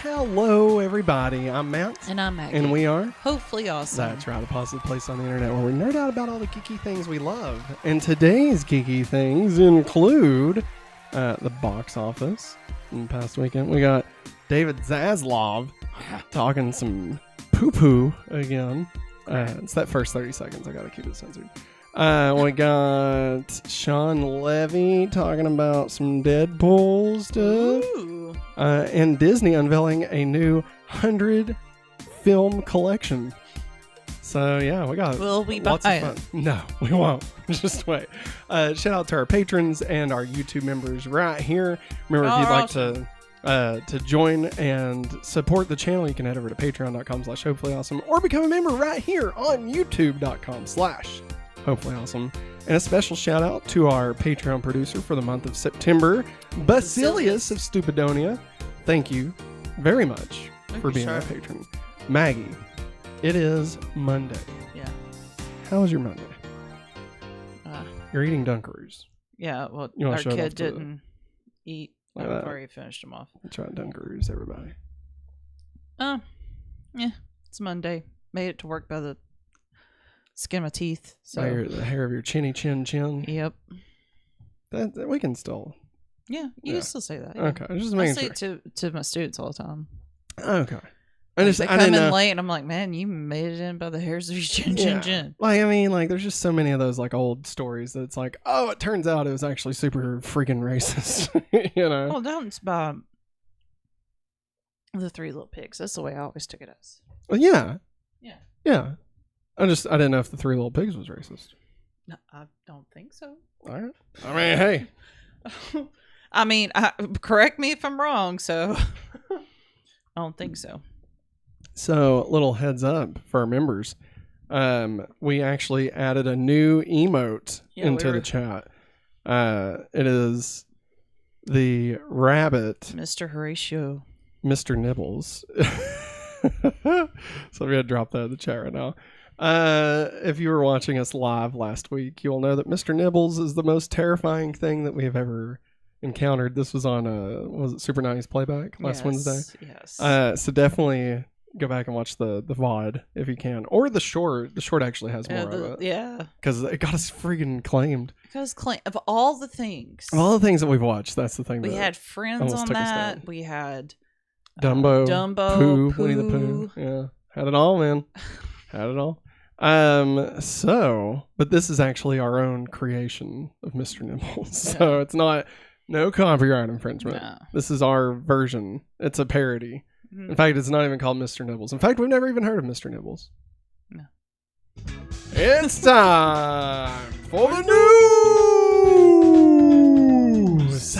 Hello, everybody. I'm Matt. And I'm Maggie. And we are Hopefully Awesome. That's right, a positive place on the internet where we nerd out about all the geeky things we love. And today's geeky things include the box office. In the past weekend, we got David Zaslav talking some poo-poo again. It's that first 30 seconds. I got to keep it censored. We got Shawn Levy talking about some Deadpool stuff. Ooh. And Disney unveiling a new 100 film collection. So, yeah, we got Will we lots buy of fun. No, we won't. Just wait. Shout out to our patrons and our YouTube members right here. Remember, if you'd like to join and support the channel, you can head over to patreon.com/hopefullyawesome or become a member right here on youtube.com/hopefullyawesome. And a special shout out to our Patreon producer for the month of September, Basilius of Stupidonia. Thank you very much for being our patron. Maggie, it is Monday. Yeah. How was your Monday? You're eating Dunkaroos. Yeah, well, You wanna our show it off kid to the- didn't eat. Like I've that. already finished them off. Try Dunkaroos, everybody. Yeah, it's Monday. Made it to work by the skin of my teeth. So, The hair of your chinny chin. yep. That we can still. Yeah, you Yeah. can still say that. Yeah. Okay, just I making say sure. it to my students all the time. Okay. They I come didn't in know. late, and I'm like, man, you made it in by the hairs of your chin, Yeah. chin. Like, I mean, like, there's just so many of those, like, old stories that it's like, oh, it turns out it was actually super freaking racist, you know? Well, don't by the Three Little Pigs. That's the way I always took it as. Well, yeah. Yeah. Yeah. I didn't know if the Three Little Pigs was racist. No, I don't think so. All right. I mean, hey. I mean, correct me if I'm wrong. So I don't think so. So, little heads up for our members. We actually added a new emote into the chat. It is the rabbit, Mr. Horatio. Mr. Nibbles. So I'm going to drop that in the chat right now. If you were watching us live last week, you'll know that Mr. Nibbles is the most terrifying thing that we have ever encountered. This was on was it Super 90s Playback last Wednesday? Yes. So definitely go back and watch the VOD if you can, or the short. The short actually has more of it. Yeah. Because it got us friggin' claimed. Because of all the things. Of all the things that we've watched, that's the thing. We had Friends almost on took us that. down. We had Dumbo, Pooh, Winnie the Pooh. Yeah, had it all, man. Had it all. But this is actually our own creation of Mr. Nibbles. So it's no copyright infringement. No. This is our version. It's a parody. Mhm. In fact, it's not even called Mr. Nibbles. In fact, we've never even heard of Mr. Nibbles. No. It's time for the news.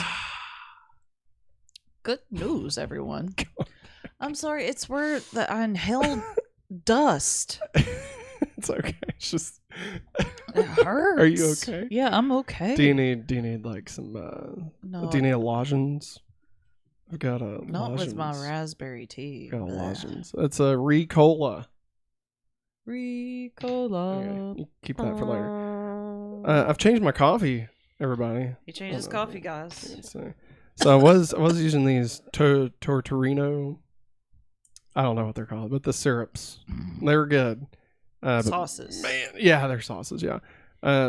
Good news, everyone. I'm sorry. It's where I inhaled dust. It's okay. It's just. It hurts. Are you okay? Yeah, I'm okay. Do you need like some? No, Do you need a lozenge? I've got a not lozenge. with my raspberry tea. Got a Blech. lozenge. It's a Ricola. Ricola. Okay, you keep that for later. I've changed my coffee, everybody. He changed his coffee, guys. So I was using these Tortorino. I don't know what they're called, but the syrups. They were good. Sauces. Man, yeah, they're sauces. Yeah.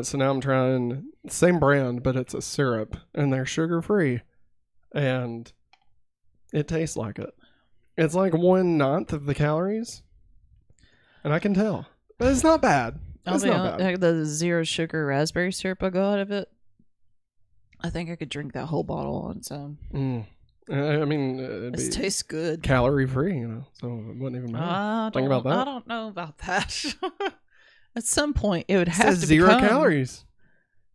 So now I'm trying same brand, but it's a syrup, and they're sugar free, and it tastes like it. It's like 1/9 of the calories, and I can tell, but it's not bad. It's not bad. The zero sugar raspberry syrup I got out of it. I think I could drink that whole bottle on its own. I mean, It tastes good. calorie free, so it wouldn't even matter. Think about that. I don't know about that. At some point, it would It have says to 0 become, calories.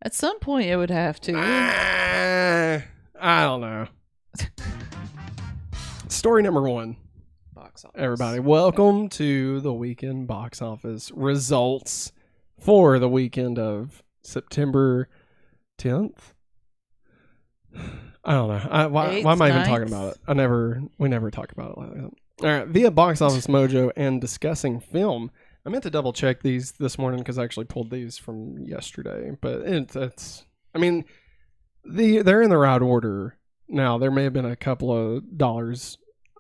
At some point, it would have to. I don't know. Story number 1. Box office. Everybody, welcome to the weekend box office results for the weekend of September 10th. I don't know. Why am I even talking about it? We never talk about it like that. All right, via Box Office Mojo and discussing film. I meant to double check these this morning because I actually pulled these from yesterday. But it's I mean, they're in the right order. Now, there may have been a couple of dollars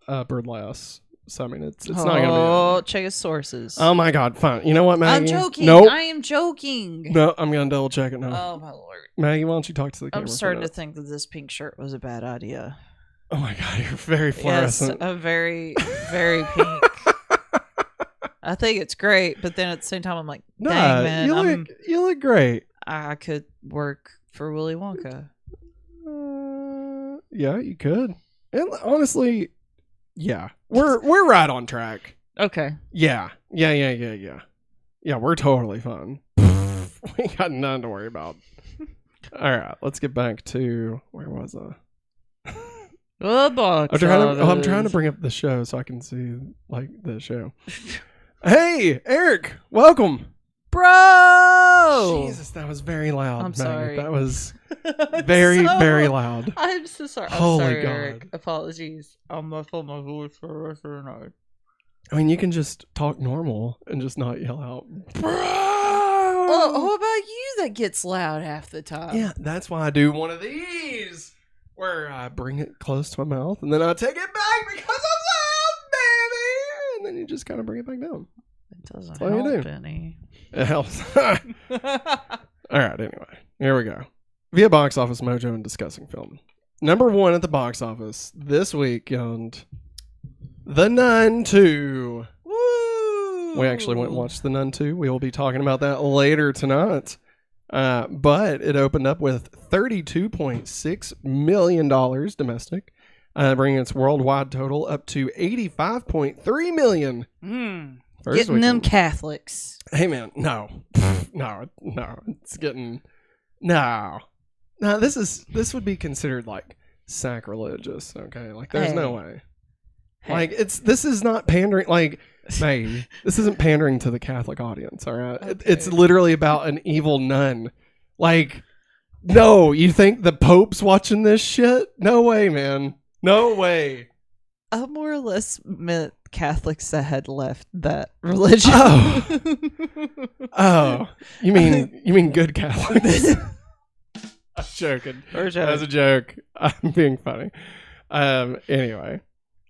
birdlass. So I mean, it's not gonna be. Oh, check his sources. Oh my God! Fine. You know what, Maggie? I'm joking. Nope. I am joking. No, I'm gonna double check it now. Oh my lord. Maggie, why don't you talk to the camera? I'm for a starting to minute? think that this pink shirt was a bad idea. Oh my God, you're very fluorescent. Yes, a very, very pink. I think it's great, but then at the same time, I'm like, dang, man, you look great. I could work for Willy Wonka. Yeah, you could. And honestly, yeah, we're right on track. Okay. Yeah. Yeah, we're totally fine. We ain't got nothing to worry about. All right, let's get back to where was I? The box I'm trying to bring up the show so I can see like the show. Hey, Eric, welcome. Bro! Jesus, that was very loud. I'm sorry. That was very, very loud. I'm so sorry. Holy I'm sorry, God. Eric. Apologies. I'll muffle my voice for the rest of the night. I mean, you can just talk normal and just not yell out. Bro! Oh, how about you that gets loud half the time? Yeah, that's why I do one of these where I bring it close to my mouth and then I take it back because I'm loud, baby. And then you just kind of bring it back down. It doesn't all you help do. any. It helps. All right, anyway, here we go. Via Box Office Mojo and discussing film. Number 1 at the box office this weekend, The Nun 2. Woo! We actually went and watched The Nun 2. We will be talking about that later tonight. But it opened up with $32.6 million domestic, bringing its worldwide total up to $85.3 million. Getting them Catholics. Hey, man, no. It's getting... No. This would be considered, like, sacrilegious, okay? Like, there's no way. Hey. Like, this is not pandering, like... Hey, this isn't pandering to the Catholic audience, all right? Okay. It's literally about an evil nun. Like, no, you think the Pope's watching this shit? No way, man. No way. I more or less meant Catholics that had left that religion. Oh, you mean good Catholics? I'm joking. That was a joke. I'm being funny. Anyway.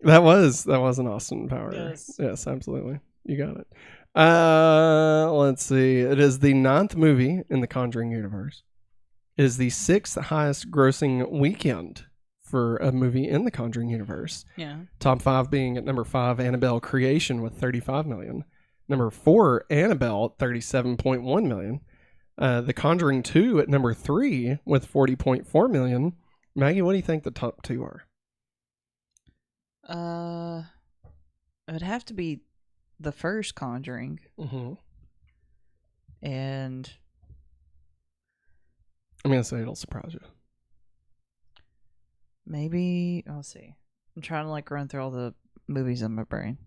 That was an Austin Powers. Yes, absolutely. You got it. Let's see. It is the 9th movie in the Conjuring universe. It is the 6th highest grossing weekend for a movie in the Conjuring universe. Yeah. Top 5 being at number 5, Annabelle Creation with $35 million. Number 4, Annabelle, $37.1 million. The Conjuring 2 at number 3 with $40.4 million. Maggie, what do you think the top 2 are? It would have to be the first Conjuring. Mm-hmm. And I'm going to say it'll surprise you. Maybe, I'll see. I'm trying to like run through all the movies in my brain.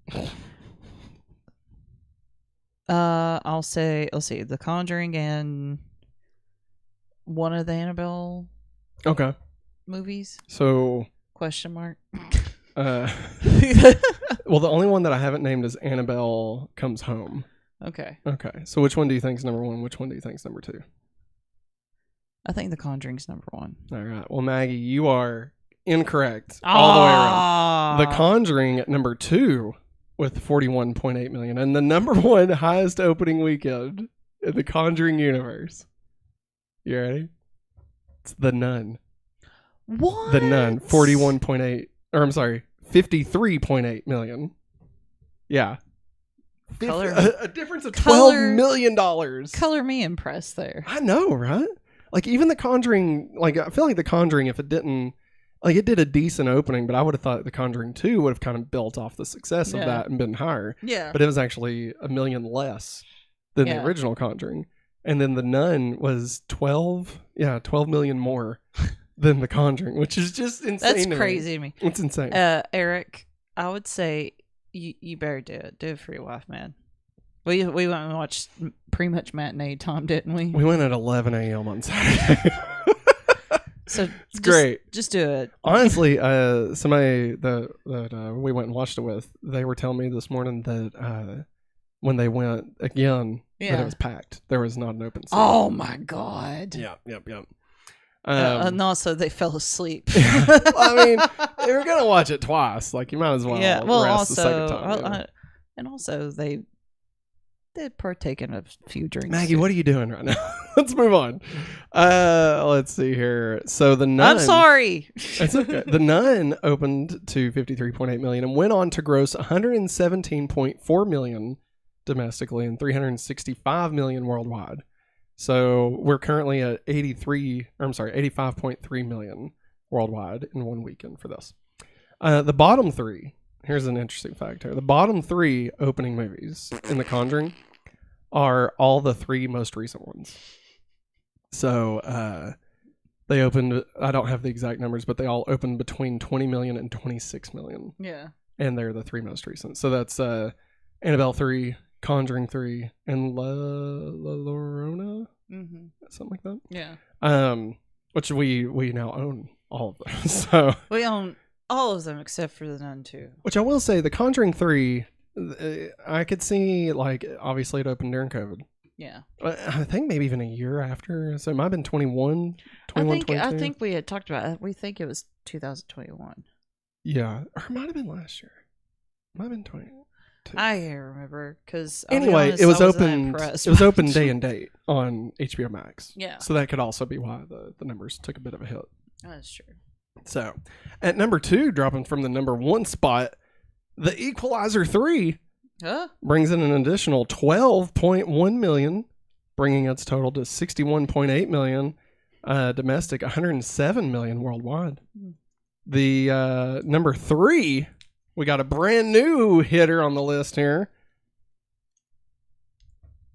I'll say, let's see, The Conjuring and one of the Annabelle movies. So question mark. Well, the only one that I haven't named is Annabelle Comes Home. Okay. So which one do you think is number 1? Which one do you think is number 2? I think The Conjuring's number 1. All right. Well, Maggie, you are incorrect all the way around. The Conjuring at number 2 with $41.8 million, and the number 1 highest opening weekend in the Conjuring universe. You ready? It's The Nun. What? The Nun, 41.8, or I'm sorry, 53.8 million. Yeah. A difference of $12 million. Color me impressed there. I know, right? Like, even The Conjuring, like, I feel like The Conjuring, if it didn't, like, it did a decent opening, but I would have thought The Conjuring 2 would have kind of built off the success of that and been higher. Yeah. But it was actually $1 million less than the original Conjuring. And then The Nun was 12 million more than The Conjuring, which is just insane. That's crazy to me. It's insane. Eric, I would say you better do it. Do it for your wife, man. We went and watched pretty much matinee time, didn't we? We went at 11 a.m. on Saturday. So it's great. Just do it. Honestly, somebody that we went and watched it with, they were telling me this morning that when they went again, that it was packed. There was not an open seat. Oh my God. Yep. And also, they fell asleep. Well, I mean, if you're gonna watch it twice, like you might as well. Yeah. Well, rest the second also, time. and also they did partake in a few drinks. Maggie, what are you doing right now? Let's move on. Let's see here. So the Nun. I'm sorry. It's okay. The Nun opened to 53.8 million and went on to gross 117.4 million domestically and 365 million worldwide. So we're currently at 85.3 million worldwide in one weekend for this. The bottom three, here's an interesting fact here. The bottom three opening movies in The Conjuring are all the three most recent ones. So they opened, I don't have the exact numbers, but they all opened between 20 million and 26 million. Yeah. And they're the three most recent. So that's Annabelle 3, Conjuring 3, and La Llorona, something like that. Yeah. Which we now own all of those. So we own all of them except for the Nun 2. Which I will say, the Conjuring 3, I could see, like, obviously it opened during COVID. Yeah. I think maybe even a year after. So it might have been 21, 22. I think we had talked about it. We think it was 2021. Yeah. Or it might have been last year. It might have been 20. I can't remember because anyway, it was open. It was open day and date on HBO Max. Yeah, so that could also be why the numbers took a bit of a hit. That's true. So, at number 2, dropping from the number 1 spot, The Equalizer 3 brings in an additional 12.1 million, bringing its total to 61.8 million domestic, 107 million worldwide. The number 3. We got a brand new hitter on the list here.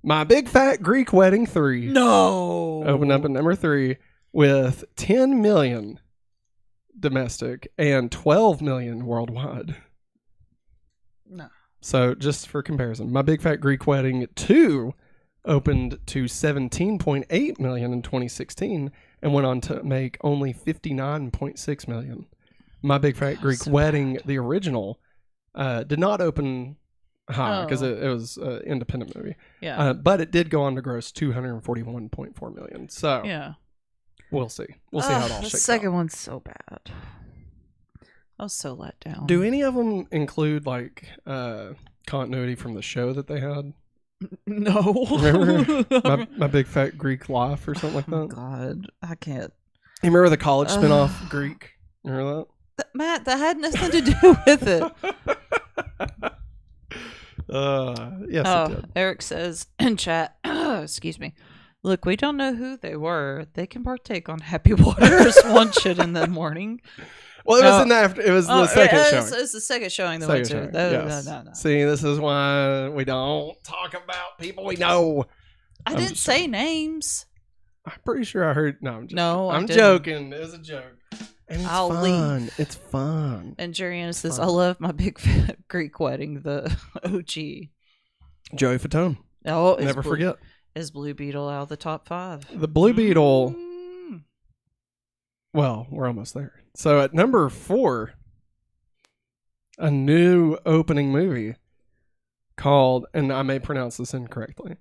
My Big Fat Greek Wedding 3. No. Opened up at number 3 with 10 million domestic and 12 million worldwide. No. So just for comparison, My Big Fat Greek Wedding 2 opened to 17.8 million in 2016 and went on to make only 59.6 million. My Big Fat Greek Wedding, the original, did not open high because it was an independent movie. Yeah. But it did go on to gross 241.4 million. So yeah, we'll see. We'll see how it all shakes out. The second one's so bad. I was so let down. Do any of them include like continuity from the show that they had? No. Remember my Big Fat Greek Life or something like that? Oh God, I can't. You remember the college spinoff Greek? Remember that? Matt, that had nothing to do with it. Yes, it did. Eric says in chat, excuse me, look, we don't know who they were. They can partake on Happy Waters one shit in the morning. Well, it was in the it was the second showing. It's the second showing that went to. Yes. No. See, this is why we don't talk about people we know. I didn't say names. I'm pretty sure I heard. No, I'm joking. No, I'm joking. It was a joke. And it's I'll fun. leave. It's fun. And Jeriana says, I love My Big Fat Greek Wedding, the OG. Joey Fatone. Oh, never forget. Is Blue Beetle out of the top 5? The Blue Beetle. Well, we're almost there. So at number 4, a new opening movie called, and I may pronounce this incorrectly,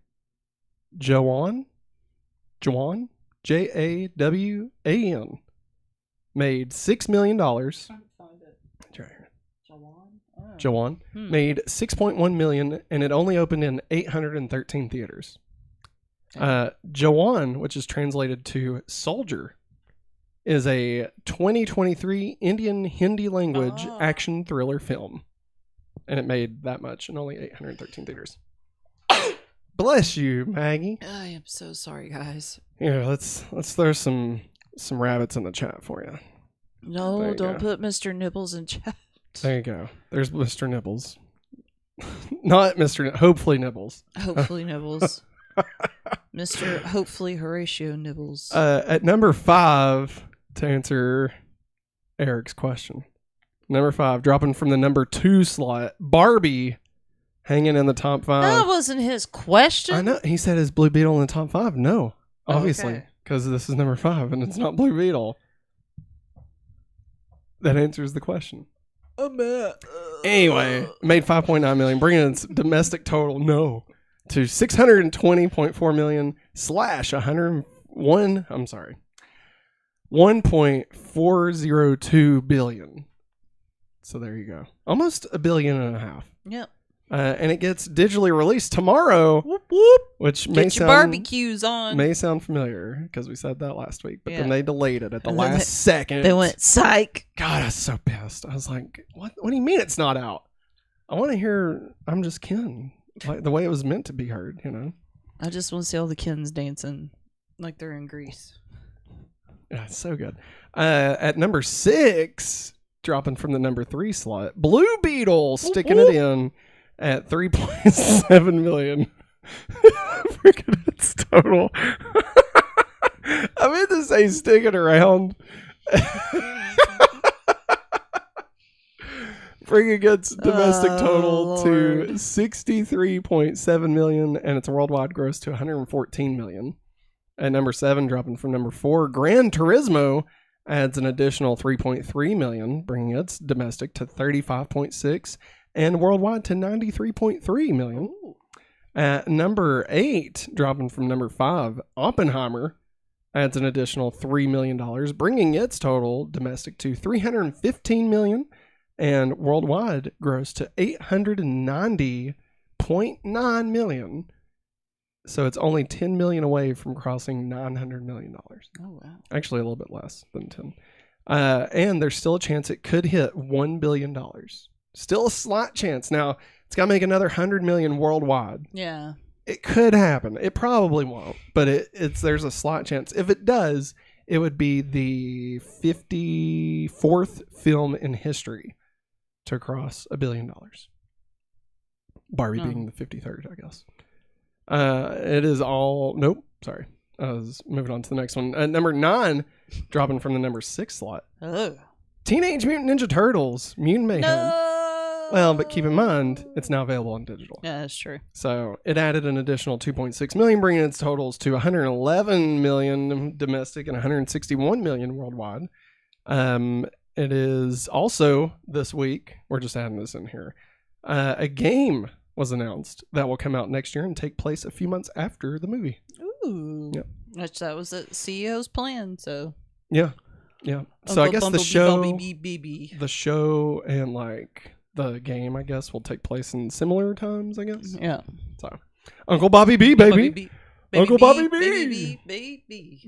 Jawan, Jawan, Jawan, made $6 million. Jawan made 6.1 million, and it only opened in 813 theaters. Jawan, which is translated to soldier, is a 2023 Indian Hindi language action thriller film, and it made that much in only 813 theaters. Bless you, Maggie. I am so sorry, guys. Here, let's throw some rabbits in the chat for you. No, don't put Mr. Nibbles in chat. There you go. There's Mr. Nibbles. Not Mr. Hopefully Nibbles. Hopefully Nibbles. Mr. Hopefully Horatio Nibbles. At number 5, to answer Eric's question. Number 5, dropping from the number 2 slot, Barbie, hanging in the top 5. That wasn't his question. I know. He said, is Blue Beetle in the top 5? No, obviously, because this is number 5 and it's not Blue Beetle. That answers the question. Anyway, made 5.9 million, bringing its domestic total to 620.4 million / 101. I'm sorry, 1.402 billion. So there you go. Almost $1.5 billion. Yep. And it gets digitally released tomorrow. Whoop whoop. Which Get may your sound barbecues on. may sound familiar because we said that last week, but then Yeah. they delayed it at the And then last second. They went psych. God, I was so pissed. I was like, "What? What do you mean it's not out? I want to hear I'm Just Ken, like the way it was meant to be heard." You know. I just want to see all the Kens dancing like they're in Greece. Yeah, it's so good. At number 6, dropping from the number 3 slot, Blue Beetle sticking it in at 3.7 million. Freaking its total. I meant to say sticking around. Bringing its domestic total to 63.7 million and its worldwide gross to 114 million. At number 7, dropping from number 4, Gran Turismo adds an additional 3.3 million, bringing its domestic to 35.6 and worldwide to 93.3 million. Ooh. At number 8, dropping from number 5, Oppenheimer adds an additional $3 million, bringing its total domestic to 315 million and worldwide gross to 890.9 million. So it's only 10 million away from crossing $900 million. Oh, wow. Actually, a little bit less than 10. And there's still a chance it could hit $1 billion. Still a slight chance. Now, it's got to make another 100 million worldwide. Yeah. It could happen. It probably won't, but there's a slight chance. If it does, it would be the 54th film in history to cross $1 billion. Barbie being the 53rd, I guess. It is all... Nope, sorry. I was moving on to the next one. Number 9, dropping from the number 6 slot. Oh. Teenage Mutant Ninja Turtles, Mutant Mayhem. No. Well, but keep in mind, it's now available on digital. Yeah, that's true. So it added an additional 2.6 million, bringing its totals to 111 million domestic and 161 million worldwide. It is also this week, we're just adding this in here, a game was announced that will come out next year and take place a few months after the movie. Ooh. Yep. Which that was the CEO's plan, so. Yeah. Yeah. So I guess the show and like the game, I guess, will take place in similar times, I guess. Yeah. So Uncle Bobby B, baby. Uncle Bobby B. Baby.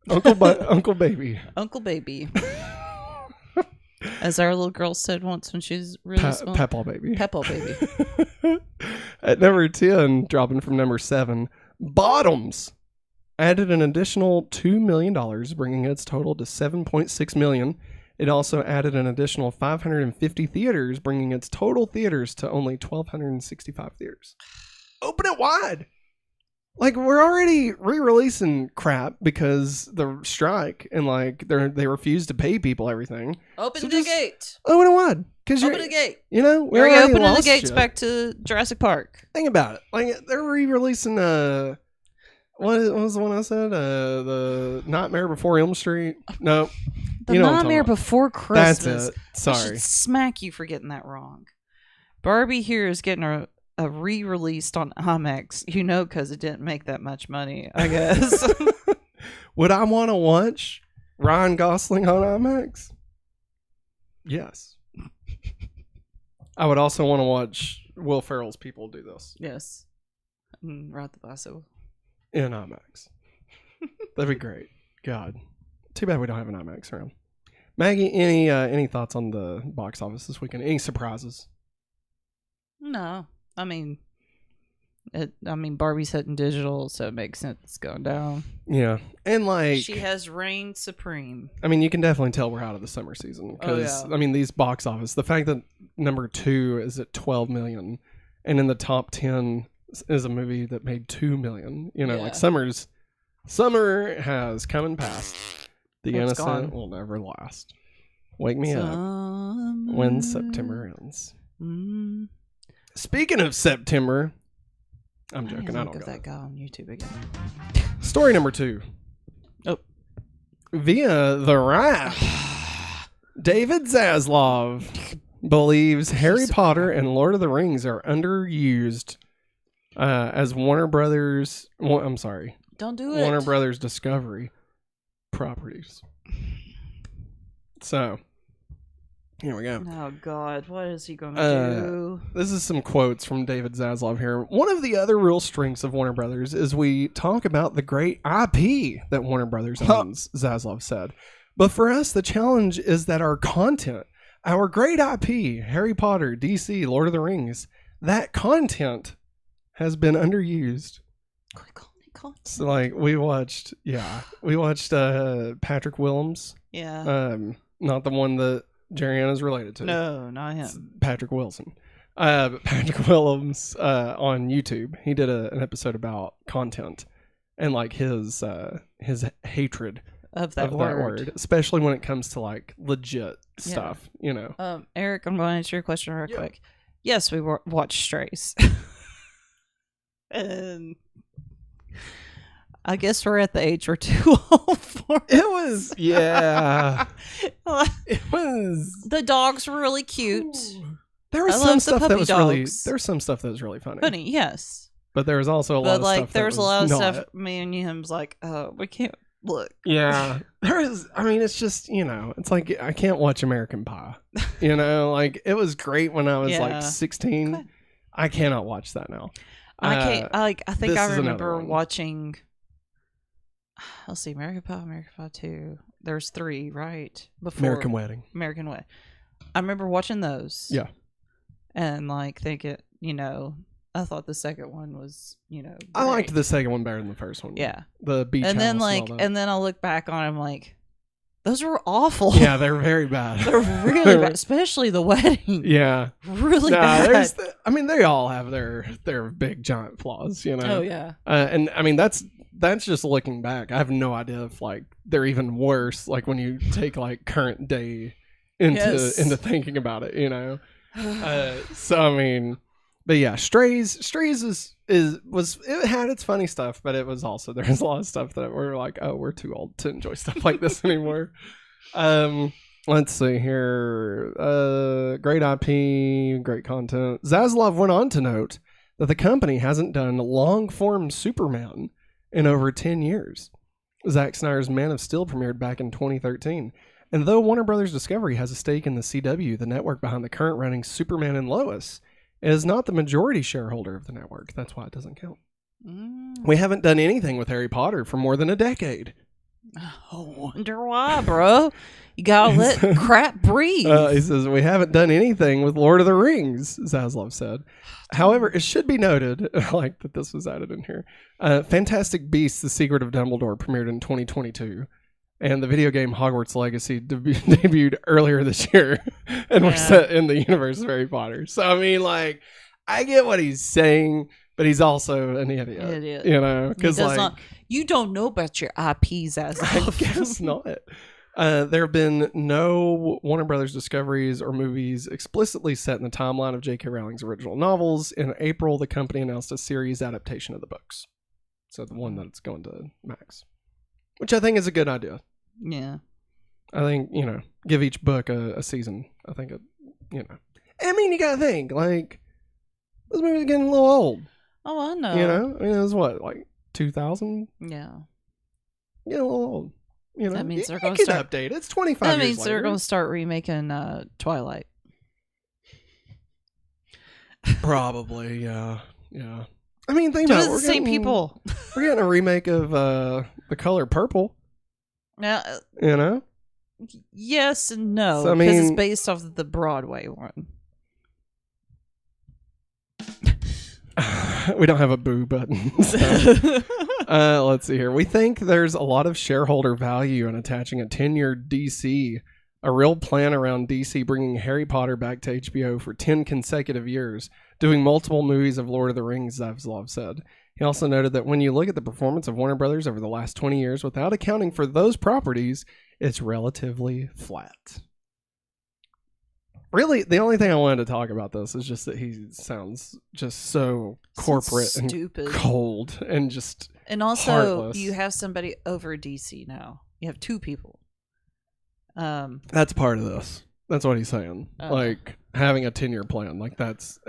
Uncle Baby. Uncle Baby. As our little girl said once when she was really small. Peppa Baby. Peppa Baby. At number 10, dropping from number 7, Bottoms added an additional $2 million, bringing its total to 7.6 million. It also added an additional 550 theaters, bringing its total theaters to only 1,265 theaters. Open it wide. Like, we're already re-releasing crap because the strike and like they refuse to pay people everything. Open the gate. Open it wide. Open the gate. You know, we're opening the gates back to Jurassic Park. Think about it. Like, they're re-releasing what was the one I said? The Nightmare Before Elm Street. No, the Nightmare Before Christmas. That's it. Sorry, I should smack you for getting that wrong. Barbie here is getting a re-released on IMAX, because it didn't make that much money, I guess. Would I want to watch Ryan Gosling on IMAX? Yes. I would also want to watch Will Ferrell's people do this. Yes. Ride the bicycle. In IMAX. That'd be great. God. Too bad we don't have an IMAX around. Maggie, any thoughts on the box office this weekend? Any surprises? No. I mean, Barbie's hitting digital, so it makes sense it's going down. Yeah. And like... she has reigned supreme. I mean, you can definitely tell we're out of the summer season. Because, these box office, the fact that number 2 is at 12 million, and in the top 10 is a movie that made 2 million. Like summer has come and passed. The innocent will never last. Wake me up when September ends. Speaking of September, I'm joking. I don't know that guy on YouTube again. Story number 2. Oh, via The Wrap, David Zaslav believes Harry Potter and Lord of the Rings are underused as Warner Brothers. I'm sorry. Don't do it. Warner Brothers Discovery properties. So, here we go. Oh, God. What is he going to do? This is some quotes from David Zaslav here. One of the other real strengths of Warner Brothers is we talk about the great IP that Warner Brothers owns, Zaslav said. But for us, the challenge is that our content, our great IP, Harry Potter, DC, Lord of the Rings, that content has been underused. So, like, we watched Patrick Williams. Yeah. Not the one that Jerriana's related to. No, not him. It's Patrick Wilson. But Patrick Williams on YouTube, he did an episode about content and like his hatred of that word, especially when it comes to like legit stuff, you know. Eric, I'm going to answer your question real quick. Yes, we watched Strays. And I guess we're at the age we're too old for it. It was, yeah. It was. The dogs were really cute. There was some stuff that was really. There was some stuff that was really funny. Funny, yes. But there was also a lot of stuff. There was a lot of stuff. Me and him was like, oh, we can't look. Yeah, there is. I mean, it's just, you know, it's like I can't watch American Pie. You know, like it was great when I was like 16. Okay. I cannot watch that now. I can't. I think I remember watching. Let's see, American Pie 2. There's 3, right? Before American Wedding. I remember watching those. Yeah. And like thinking, you know, I thought the second one was, you know, great. I liked the second one better than the first one. Yeah. The beach and then house and then I look back on them like, those were awful. Yeah, they're very bad. They're really bad, especially the wedding. Yeah. Really bad. They all have their big giant flaws, you know. Oh yeah. And I mean that's just looking back. I have no idea if like they're even worse. Like when you take like current day into thinking about it, you know. So I mean, but yeah, Strays it had its funny stuff, but it was also there's a lot of stuff that we're like, oh, we're too old to enjoy stuff like this anymore. Let's see here. Great IP, great content. Zaslav went on to note that the company hasn't done long form Superman in over 10 years. Zack Snyder's Man of Steel premiered back in 2013. And though Warner Brothers Discovery has a stake in the CW, the network behind the current running Superman and Lois, it is not the majority shareholder of the network. That's why it doesn't count. We haven't done anything with Harry Potter for more than a decade. I wonder why, bro. You gotta let crap breathe. He says, we haven't done anything with Lord of the Rings, Zaslav said. However, it should be noted, I like that this was added in here, Fantastic Beasts, The Secret of Dumbledore premiered in 2022. And the video game Hogwarts Legacy debuted earlier this year and were set in the universe of Harry Potter. So, I mean, like, I get what he's saying, but he's also an idiot. You know? Because, like, you don't know about your IPs as I guess not. There have been no Warner Brothers Discoveries or movies explicitly set in the timeline of J.K. Rowling's original novels. In April, the company announced a series adaptation of the books. So, the one that's going to Max. Which I think is a good idea. Yeah. I think, you know, give each book a season. I think, you know. I mean, you got to think, like, this movie's getting a little old. Oh, I know. You know? I mean, it was what, like 2000? Yeah. Getting a little old. You know? That means they're going to update. It's 25 years later. That means they're going to start remaking Twilight. Probably, yeah. Yeah. I mean, think about it. We're the same people. We're getting a remake of The Color Purple. Now, you know? Yes and no. So, I mean, because it's based off of the Broadway one. We don't have a boo button. So. Let's see here. We think there's a lot of shareholder value in attaching a tenured DC, a real plan around DC bringing Harry Potter back to HBO for 10 consecutive years, doing multiple movies of Lord of the Rings, Zaslav said. He also noted that when you look at the performance of Warner Brothers over the last 20 years without accounting for those properties, it's relatively flat. Really, the only thing I wanted to talk about this is just that he sounds just so corporate and stupid, cold, and just also heartless. You have somebody over DC now. You have 2 people. That's part of this. That's what he's saying. Like having a 10-year plan. Like that's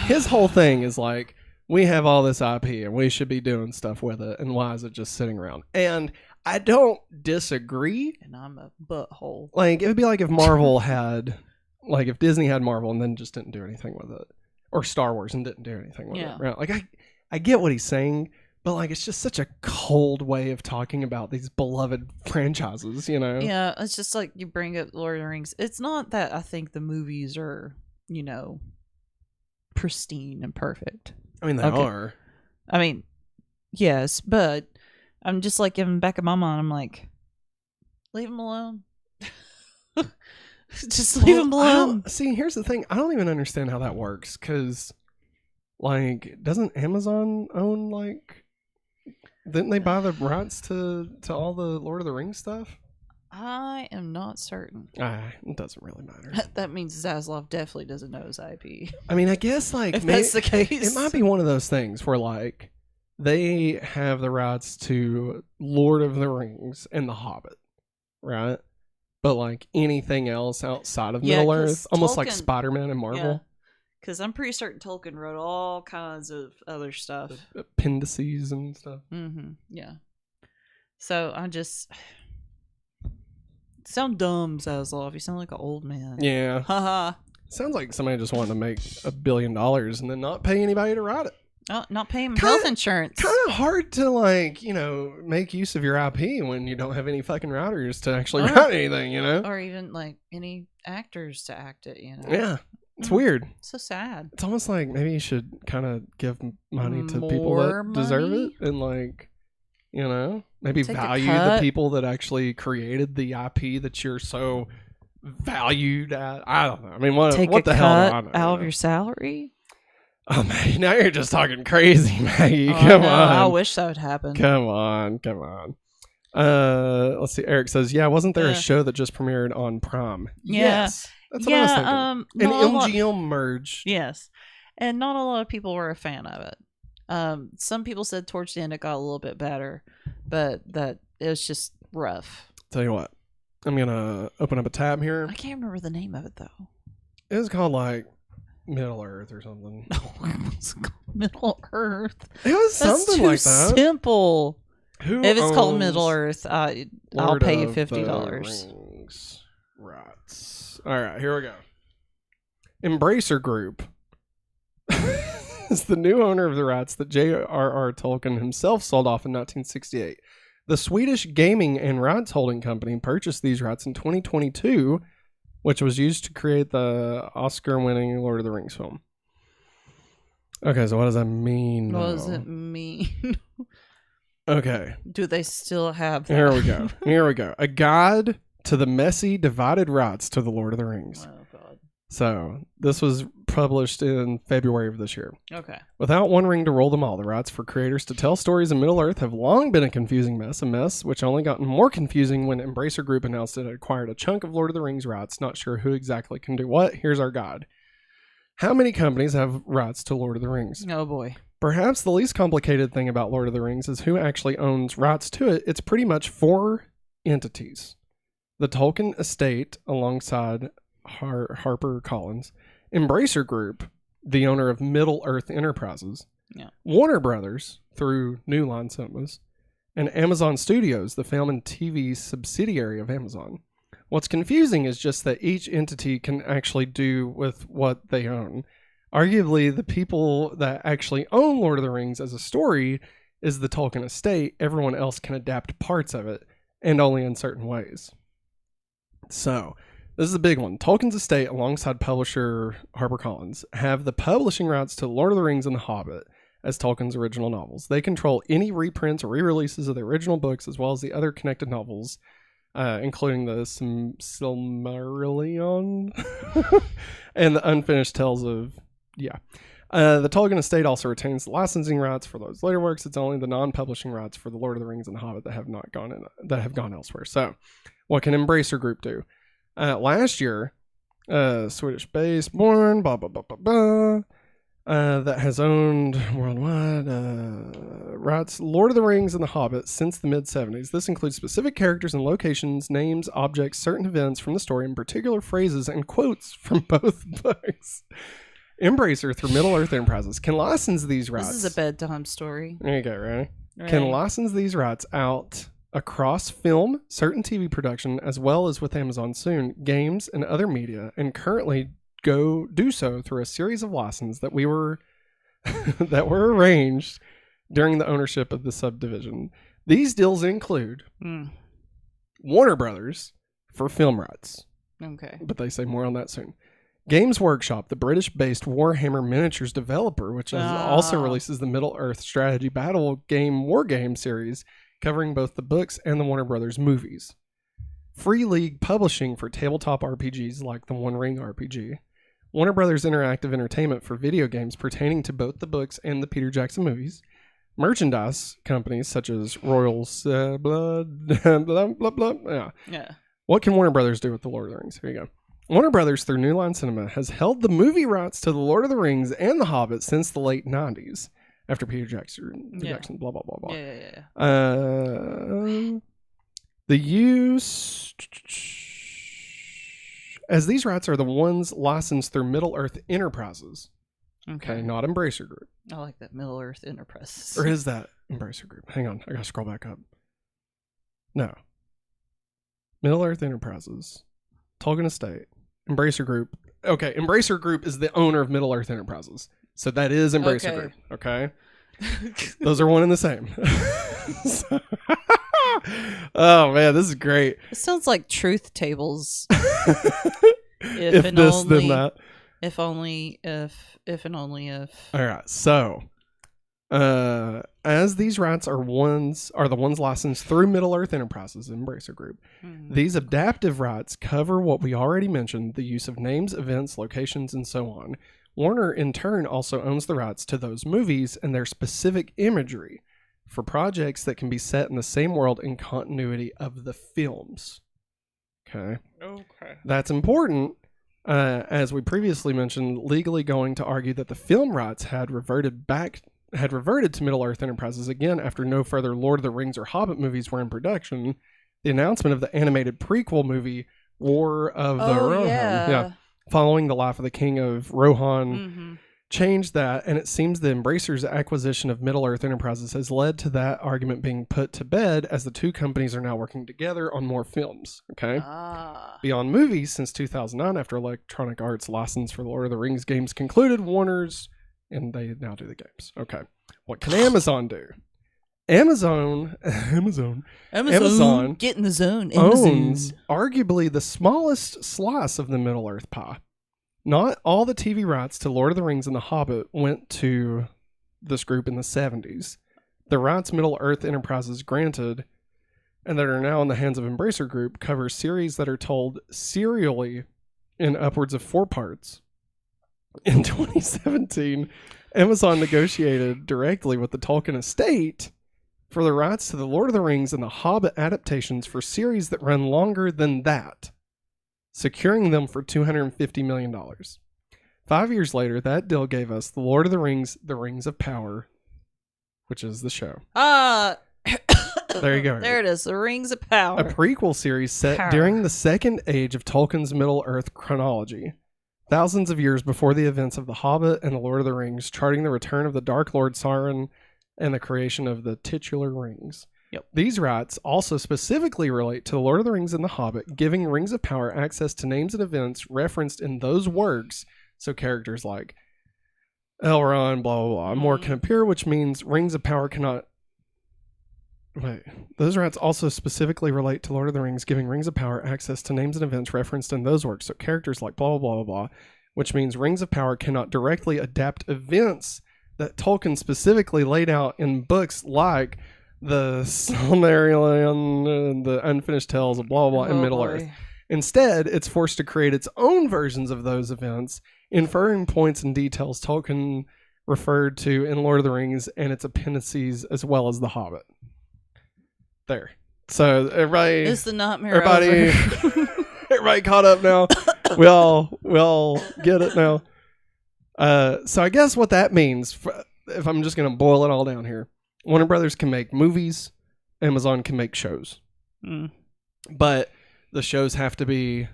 his whole thing is like, we have all this IP and we should be doing stuff with it. And why is it just sitting around? And I don't disagree. And I'm a butthole. Like, it would be like if Marvel had, like, if Disney had Marvel and then just didn't do anything with it, or Star Wars and didn't do anything with it. Right? Like, I get what he's saying, but like, it's just such a cold way of talking about these beloved franchises, you know? Yeah, it's just like you bring up Lord of the Rings. It's not that I think the movies are, pristine and perfect. I mean, they are. I mean, yes, but I'm just like, in the back of my mind, I'm like, leave them alone. Just leave them alone. See, here's the thing. I don't even understand how that works, because, like, doesn't Amazon own, like, didn't they buy the rights to all the Lord of the Rings stuff? I am not certain. It doesn't really matter. That means Zaslav definitely doesn't know his IP. I mean, I guess, like, if that's the case, it might be one of those things where, like, they have the rights to Lord of the Rings and The Hobbit, right? But, like, anything else outside of Middle Earth, almost like Spider-Man and Marvel. Because I'm pretty certain Tolkien wrote all kinds of other stuff. Appendices and stuff. Mm-hmm. Yeah. So I just... sound dumb, Zaslav. You sound like an old man. Yeah. Haha. Sounds like somebody just wanted to make $1 billion and then not pay anybody to write it. Oh, not pay him health insurance. Kind of hard to, like, make use of your IP when you don't have any fucking writers to actually write anything, Or even, like, any actors to act it, Yeah. It's weird. So sad. It's almost like maybe you should kind of give money to people that deserve it and, like, maybe value the people that actually created the IP that you're so valued at. I don't know. I mean, what the hell do I know? Out of your salary? Oh, man, now you're just talking crazy, Maggie. Come on. I wish that would happen. Come on. Let's see. Eric says, wasn't there a show that just premiered on Prime? Yeah. Yes. That's what I was thinking. An MGM merge. Yes. And not a lot of people were a fan of it. Some people said towards the end it got a little bit better, but that it was just rough. Tell you what. I'm going to open up a tab here. I can't remember the name of it, though. It was called, like, Middle Earth or something. No, it was called Middle Earth. It was something like that. That's too simple. If it's called Middle Earth, I'll pay you $50. Right. All right, here we go. Embracer Group is the new owner of the rights that J.R.R. Tolkien himself sold off in 1968. The Swedish gaming and rights holding company purchased these rights in 2022, which was used to create the Oscar-winning Lord of the Rings film. Okay, so what does that mean? What does it mean? Okay. Do they still have that? Here we go. A guide to the messy, divided rights to the Lord of the Rings. Oh, God. So, this was published in February of this year. Okay. Without one ring to rule them all, the rights for creators to tell stories in Middle-earth have long been a confusing mess, which only gotten more confusing when Embracer Group announced it had acquired a chunk of Lord of the Rings rights. Not sure who exactly can do what. Here's our guide. How many companies have rights to Lord of the Rings? Oh, boy. Perhaps the least complicated thing about Lord of the Rings is who actually owns rights to it. It's pretty much 4 entities. The Tolkien estate, alongside HarperCollins, Embracer Group, the owner of Middle-earth Enterprises, Warner Brothers, through New Line Cinemas, and Amazon Studios, the film and TV subsidiary of Amazon. What's confusing is just that each entity can actually do with what they own. Arguably, the people that actually own Lord of the Rings as a story is the Tolkien estate. Everyone else can adapt parts of it, and only in certain ways. So, this is a big one. Tolkien's estate, alongside publisher HarperCollins, have the publishing rights to Lord of the Rings and The Hobbit as Tolkien's original novels. They control any reprints or re-releases of the original books, as well as the other connected novels, including the Silmarillion and the unfinished tales of... the Tolkien estate also retains the licensing rights for those later works. It's only the non-publishing rights for The Lord of the Rings and The Hobbit that have gone elsewhere. So, what can Embracer Group do? Last year, Swedish-based, born, that has owned worldwide rights Lord of the Rings and The Hobbit since the mid-70s. This includes specific characters and locations, names, objects, certain events from the story, and particular phrases and quotes from both books. Embracer, through Middle-earth Enterprises, can license these rights. This is a bedtime story. There you go, right? Can license these rights out across film, certain TV production, as well as with Amazon soon, games and other media, and currently do so through a series of licenses that were arranged during the ownership of the subdivision. These deals include Warner Brothers for film rights. Okay. But they say more on that soon. Games Workshop, the British-based Warhammer miniatures developer, which also releases the Middle-earth strategy battle game war game series, covering both the books and the Warner Brothers movies. Free League Publishing for tabletop RPGs like the One Ring RPG. Warner Brothers Interactive Entertainment for video games pertaining to both the books and the Peter Jackson movies. Merchandise companies such as Royals, Blood, blah, blah, blah. Yeah. What can Warner Brothers do with the Lord of the Rings? Here you go. Warner Brothers, through New Line Cinema, has held the movie rights to The Lord of the Rings and The Hobbit since the late 90s, after Peter Jackson, blah, blah, blah, blah. The use... As these rights are the ones licensed through Middle-earth Enterprises. Okay, not Embracer Group. I like that, Middle-earth Enterprises. Or is that Embracer Group? Hang on, I gotta scroll back up. No. Middle-earth Enterprises. Tolkien Estate. Embracer Group. Okay, Embracer Group is the owner of Middle-earth Enterprises. So that is Embracer Group. Okay? Those are one and the same. Oh, man, this is great. It sounds like truth tables. If and this, only, then that. If only if and only if. All right, so as these rights are the ones licensed through Middle-earth Enterprises, Embracer Group, these adaptive rights cover what we already mentioned, the use of names, events, locations, and so on. Warner, in turn, also owns the rights to those movies and their specific imagery for projects that can be set in the same world and continuity of the films. Okay. That's important. As we previously mentioned, legally going to argue that the film rights had reverted to Middle-earth Enterprises again after no further Lord of the Rings or Hobbit movies were in production. The announcement of the animated prequel movie War of the Rohan, following the life of the King of Rohan, changed that, and it seems the Embracer's acquisition of Middle-earth Enterprises has led to that argument being put to bed, as the two companies are now working together on more films. Okay. Beyond movies, since 2009, after Electronic Arts' license for the Lord of the Rings games concluded, Warner's, and they now do the games. Okay. What can Amazon do? Amazon, get in the zone. Owns arguably the smallest slice of the Middle-earth pie. Not all the TV rights to Lord of the Rings and The Hobbit went to this group in the 70s. The rights Middle-earth Enterprises granted, and that are now in the hands of Embracer Group, cover series that are told serially in upwards of 4 parts. In 2017, Amazon negotiated directly with the Tolkien estate for the rights to the Lord of the Rings and The Hobbit adaptations for series that run longer than that, securing them for $250 million. 5 years later, that deal gave us The Lord of the Rings, The Rings of Power, which is the show. There you go. There it is, The Rings of Power. A prequel series set during the second age of Tolkien's Middle-earth chronology, thousands of years before the events of The Hobbit and The Lord of the Rings, charting the return of the Dark Lord Sauron and the creation of the titular rings. Yep. These rights also specifically relate to The Lord of the Rings and The Hobbit, giving Rings of Power access to names and events referenced in those works, so characters like Elrond, blah, blah, blah, more can appear, which means Rings of Power cannot... Wait. Those rights also specifically relate to Lord of the Rings, giving Rings of Power access to names and events referenced in those works, so characters like blah, blah, blah, blah, which means Rings of Power cannot directly adapt events that Tolkien specifically laid out in books like the Silmarillion, the Unfinished Tales of blah, blah, and Middle-earth. Instead, it's forced to create its own versions of those events, inferring points and details Tolkien referred to in Lord of the Rings and its appendices, as well as The Hobbit. There. So everybody... It's the nightmare over. Everybody caught up now. We all get it now. So I guess what that means, if I'm just going to boil it all down here, Warner Brothers can make movies, Amazon can make shows. But the shows have to be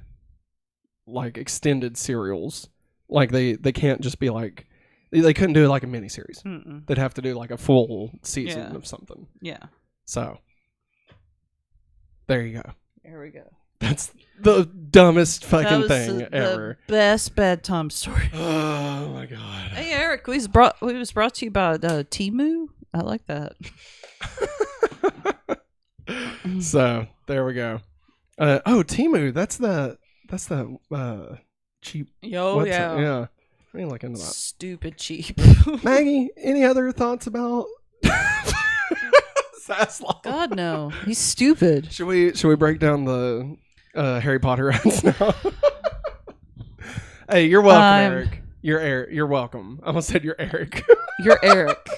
like extended serials. Like they can't just be like, they couldn't do like a miniseries. They'd have to do like a full season of something. Yeah. So There you go. There we go. That's the dumbest fucking That was thing the ever. Best bedtime story. Oh my god. Hey Eric, we was brought to you by Timu. I like that. So there we go. Timu. That's the cheap. Yo, website. yeah. Yeah. I mean, look into that. Stupid cheap. Maggie, any other thoughts about Zaslow? God no, he's stupid. Should we break down the Harry Potter ads now? Hey, you're welcome, Eric. You're Eric. You're welcome. I almost said you're Eric. You're Eric.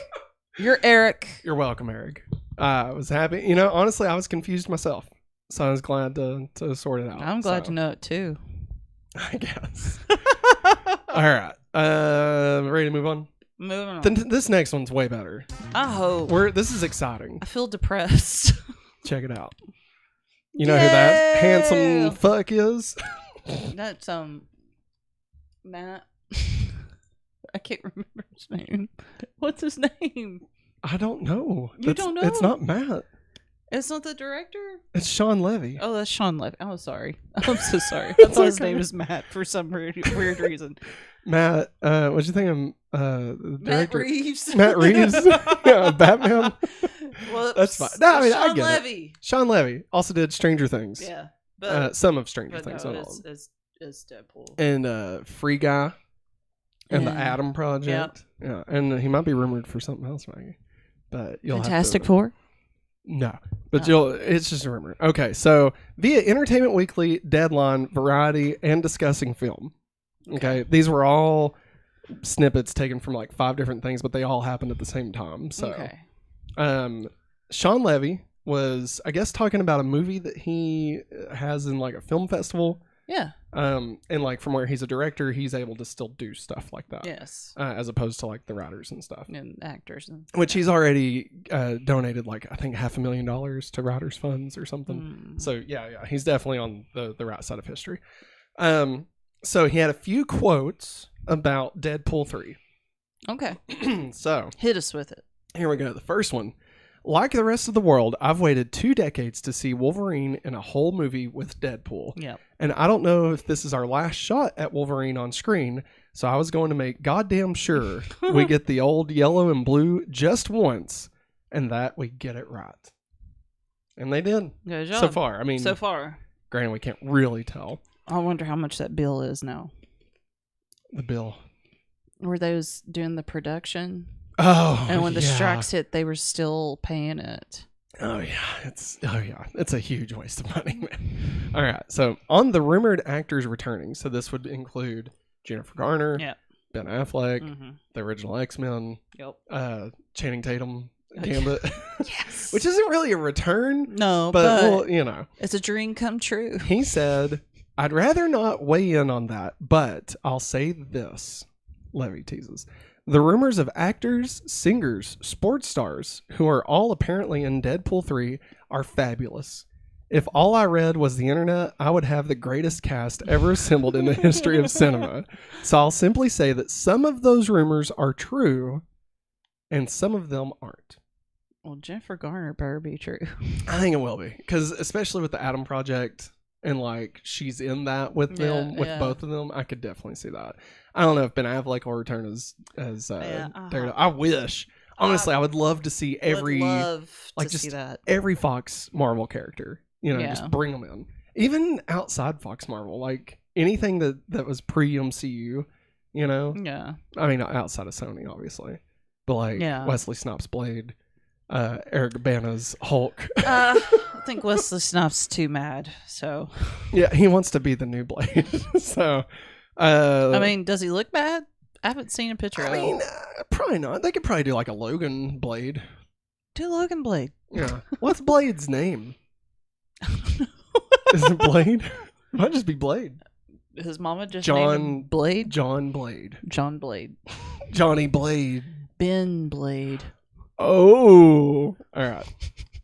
You're Eric. You're welcome, Eric. I was happy. You know, honestly, I was confused myself, so I was glad to sort it out. I'm glad to know it too. I guess. All right. Ready to move on? Moving on. This next one's way better. I hope. This is exciting. I feel depressed. Check it out. You know who that handsome fuck is? That's Matt. I can't remember his name. What's his name? I don't know. You don't know? It's not Matt. It's not the director? It's Shawn Levy. Oh, that's Shawn Levy. I'm sorry. I'm so sorry. I thought his name was Matt for some weird reason. Matt, what'd you think of the Matt director? Reeves. Matt Reeves? Yeah, Batman. Well, that's fine. No, I mean, I Shawn get Levy. it. Shawn Levy also did Stranger Things. Yeah. But, some of Stranger but Things. no, Not all of them. it's Deadpool. And Free Guy and the Yeah. Atom Project. Yep. Yeah, and he might be rumored for something else, Maggie. But you'll Fantastic have to, Four? No, but it's just a rumor. Okay, so via Entertainment Weekly, Deadline, Variety, and Discussing Film. Okay, these were all snippets taken from like 5 different things, but they all happened at the same time. So, Shawn Levy was, I guess, talking about a movie that he has in like a film festival. Yeah. And like from where he's a director, he's able to still do stuff like that. Yes. As opposed to like the writers and stuff. And actors. Which he's already donated like, I think $500,000 to writers funds or something. So yeah, he's definitely on the right side of history. So he had a few quotes about Deadpool 3. Okay. So hit us with it. Here we go. The first one. Like the rest of the world, I've waited 2 decades to see Wolverine in a whole movie with Deadpool. Yep. And I don't know if this is our last shot at Wolverine on screen, so I was going to make goddamn sure we get the old yellow and blue just once, and that we get it right. And they did. Good job. So far. I mean, so far. Granted, we can't really tell. I wonder how much that bill is now. The bill. Were those doing the production? Oh, and when the strikes hit, they were still paying it. Oh yeah, it's a huge waste of money, man. All right, so on the rumored actors returning, so this would include Jennifer Garner, Ben Affleck, the original X-Men, Channing Tatum, Gambit, yes, which isn't really a return, no, but well, you know, it's a dream come true. He said, "I'd rather not weigh in on that, but I'll say this." Levy teases. The rumors of actors, singers, sports stars, who are all apparently in Deadpool 3, are fabulous. If all I read was the internet, I would have the greatest cast ever assembled in the history of cinema. So I'll simply say that some of those rumors are true, and some of them aren't. Well, Jennifer Garner better be true. I think it will be, because especially with the Atom Project, and like she's in that with them, with both of them, I could definitely see that. I don't know if Ben Affleck will return as Daredevil. I wish. Honestly, I would love to see every every Fox Marvel character. You know, just bring them in. Even outside Fox Marvel, like anything that was pre MCU. You know. Yeah. I mean, outside of Sony, obviously, but like Wesley Snipes' Blade, Eric Bana's Hulk. I think Wesley Snipes too mad. So. Yeah, he wants to be the new Blade. So. I mean, does he look bad? I haven't seen a picture of him. Probably not. They could probably do like a Logan Blade. Do Logan Blade. Yeah. What's Blade's name? Is it Blade? It might just be Blade. His mama just named him Blade? John Blade. John Blade. Johnny Blade. Ben Blade. Oh. All right.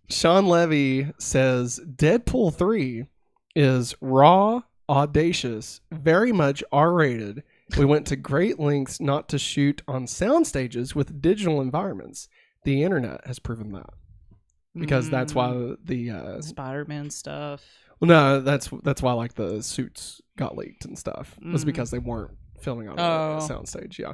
Shawn Levy says Deadpool 3 is raw, audacious, very much R-rated. We went to great lengths not to shoot on sound stages with digital environments. The internet has proven that. because that's why the Spider-Man stuff. well, no, that's why like the suits got leaked and stuff was because they weren't filming on a soundstage. Yeah,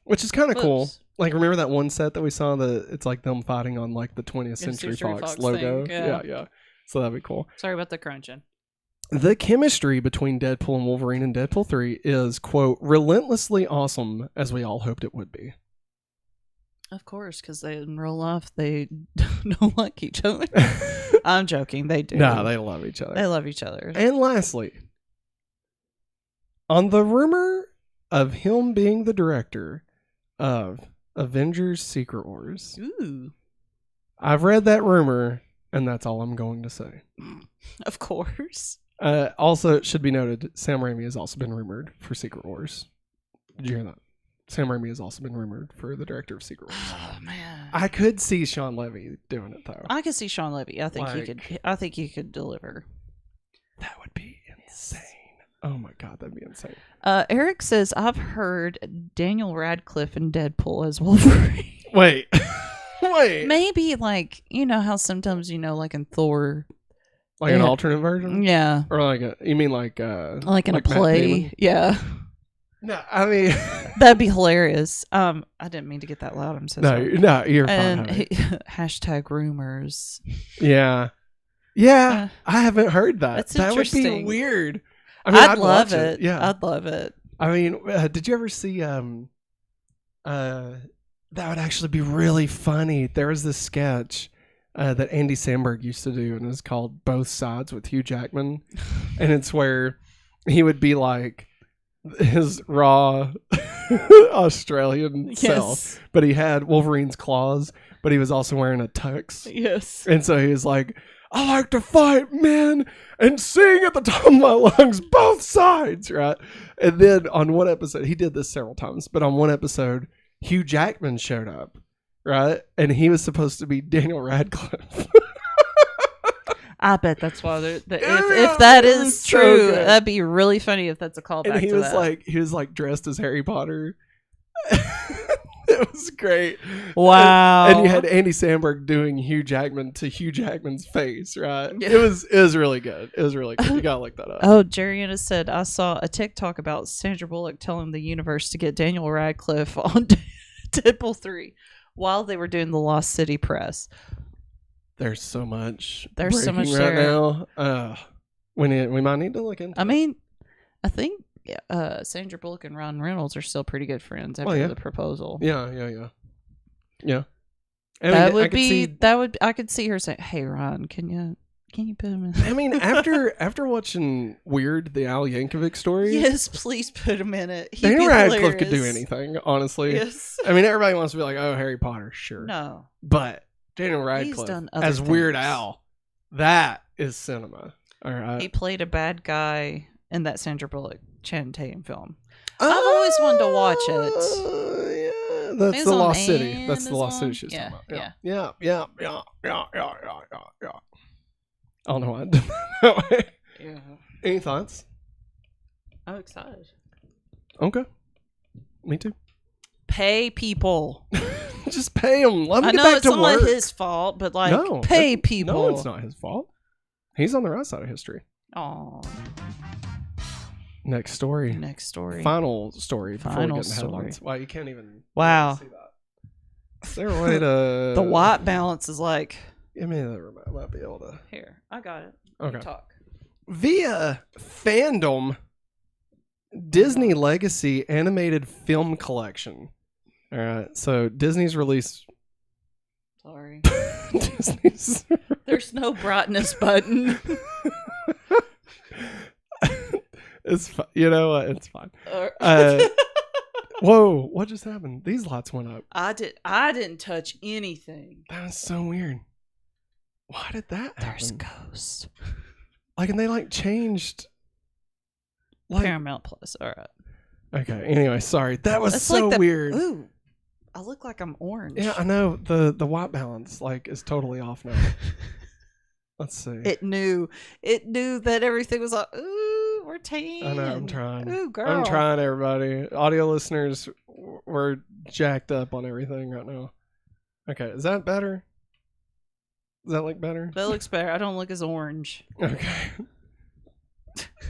which is kind of cool. Like, remember that one set that we saw that it's like them fighting on like the 20th Century Fox logo? Thing, yeah. So that'd be cool. Sorry about the crunching. The chemistry between Deadpool and Wolverine in Deadpool 3 is, quote, relentlessly awesome, as we all hoped it would be. Of course, because in real life, they don't like each other. I'm joking. They do. No, they love each other. They love each other. And lastly, on the rumor of him being the director of Avengers Secret Wars, Ooh. I've read that rumor, and that's all I'm going to say. Of course. Also, it should be noted, Sam Raimi has also been rumored for Secret Wars. Did you hear that? Sam Raimi has also been rumored for the director of Secret Wars. Oh man, I could see Shawn Levy doing it though. I could see Shawn Levy. I think he could. I think he could deliver. That would be insane. Oh my god, that'd be insane. Eric says I've heard Daniel Radcliffe in Deadpool as Wolverine. Wait. Maybe like how sometimes like in Thor, like an alternate version. Yeah. Or like you mean like in a play? Yeah. No, I mean that'd be hilarious. I didn't mean to get that loud. I'm so sorry. No, you're fine. And hashtag rumors. Yeah. I haven't heard that. That would be weird. I mean, I'd love it. Yeah, I'd love it. I mean, did you ever see? That would actually be really funny. There was this sketch that Andy Samberg used to do, and it was called "Both Sides" with Hugh Jackman, and it's where he would be like his raw Australian self, but he had Wolverine's claws, but he was also wearing a tux. Yes. And so he was like, I like to fight men and sing at the top of my lungs, both sides, right? And then on one episode, he did this several times, but on one episode, Hugh Jackman showed up, right? And he was supposed to be Daniel Radcliffe. I bet that's why if that is true, so that'd be really funny if that's a callback. And he was like dressed as Harry Potter. It was great. Wow. And you had Andy Samberg doing Hugh Jackman to Hugh Jackman's face, right? Yeah. It was really good. It was really good. You gotta look that up. Oh, Jerriana said I saw a TikTok about Sandra Bullock telling the universe to get Daniel Radcliffe on Deadpool 3 while they were doing the Lost City press. There's so much. There's so much right now. We might need to look into. I mean, I think Sandra Bullock and Ryan Reynolds are still pretty good friends after the proposal. Yeah. I could see her saying, "Hey, Ryan, can you put him in?" I mean, after watching Weird, the Al Yankovic story. Yes, please put him in it. Daniel Radcliffe could do anything, honestly. Yes. I mean, everybody wants to be like, "Oh, Harry Potter, sure." No, but Daniel Radcliffe as Weird Al, that is cinema. All right. He played a bad guy in that Sandra Bullock Channing Tatum film. I've always wanted to watch it. Yeah, that's the Lost City. That's the Lost City she's talking about. Yeah. I don't know why I did that way. Yeah. Any thoughts? I'm excited. Okay. Me too. Pay people. Just pay him. Let him get back to work. I know it's not his fault, but pay people. No, it's not his fault. He's on the right side of history. Oh. Next story. Final story before we get in headlines. Wow, you can't even see that. Is there a way to... The white balance is like... Give me the remote. I might be able to... Here, I got it. Okay. Talk. Via Fandom, Disney Legacy Animated Film Collection. All right, so Disney's released... Sorry. Disney's... There's no brightness button. It's fine. You know what? It's fine. Whoa! What just happened? These lights went up. I didn't touch anything. That was so weird. Why did that happen? There's ghosts. And they changed. Paramount Plus. All right. Okay. Anyway, sorry. That was so weird. Ooh, I look like I'm orange. Yeah, I know. The white balance is totally off now. Let's see. It knew that everything was like, ooh, we're tan. I know, I'm trying. Ooh, girl. I'm trying, everybody. Audio listeners, we're jacked up on everything right now. Okay, is that better? Does that look better? That looks better. I don't look as orange. Okay.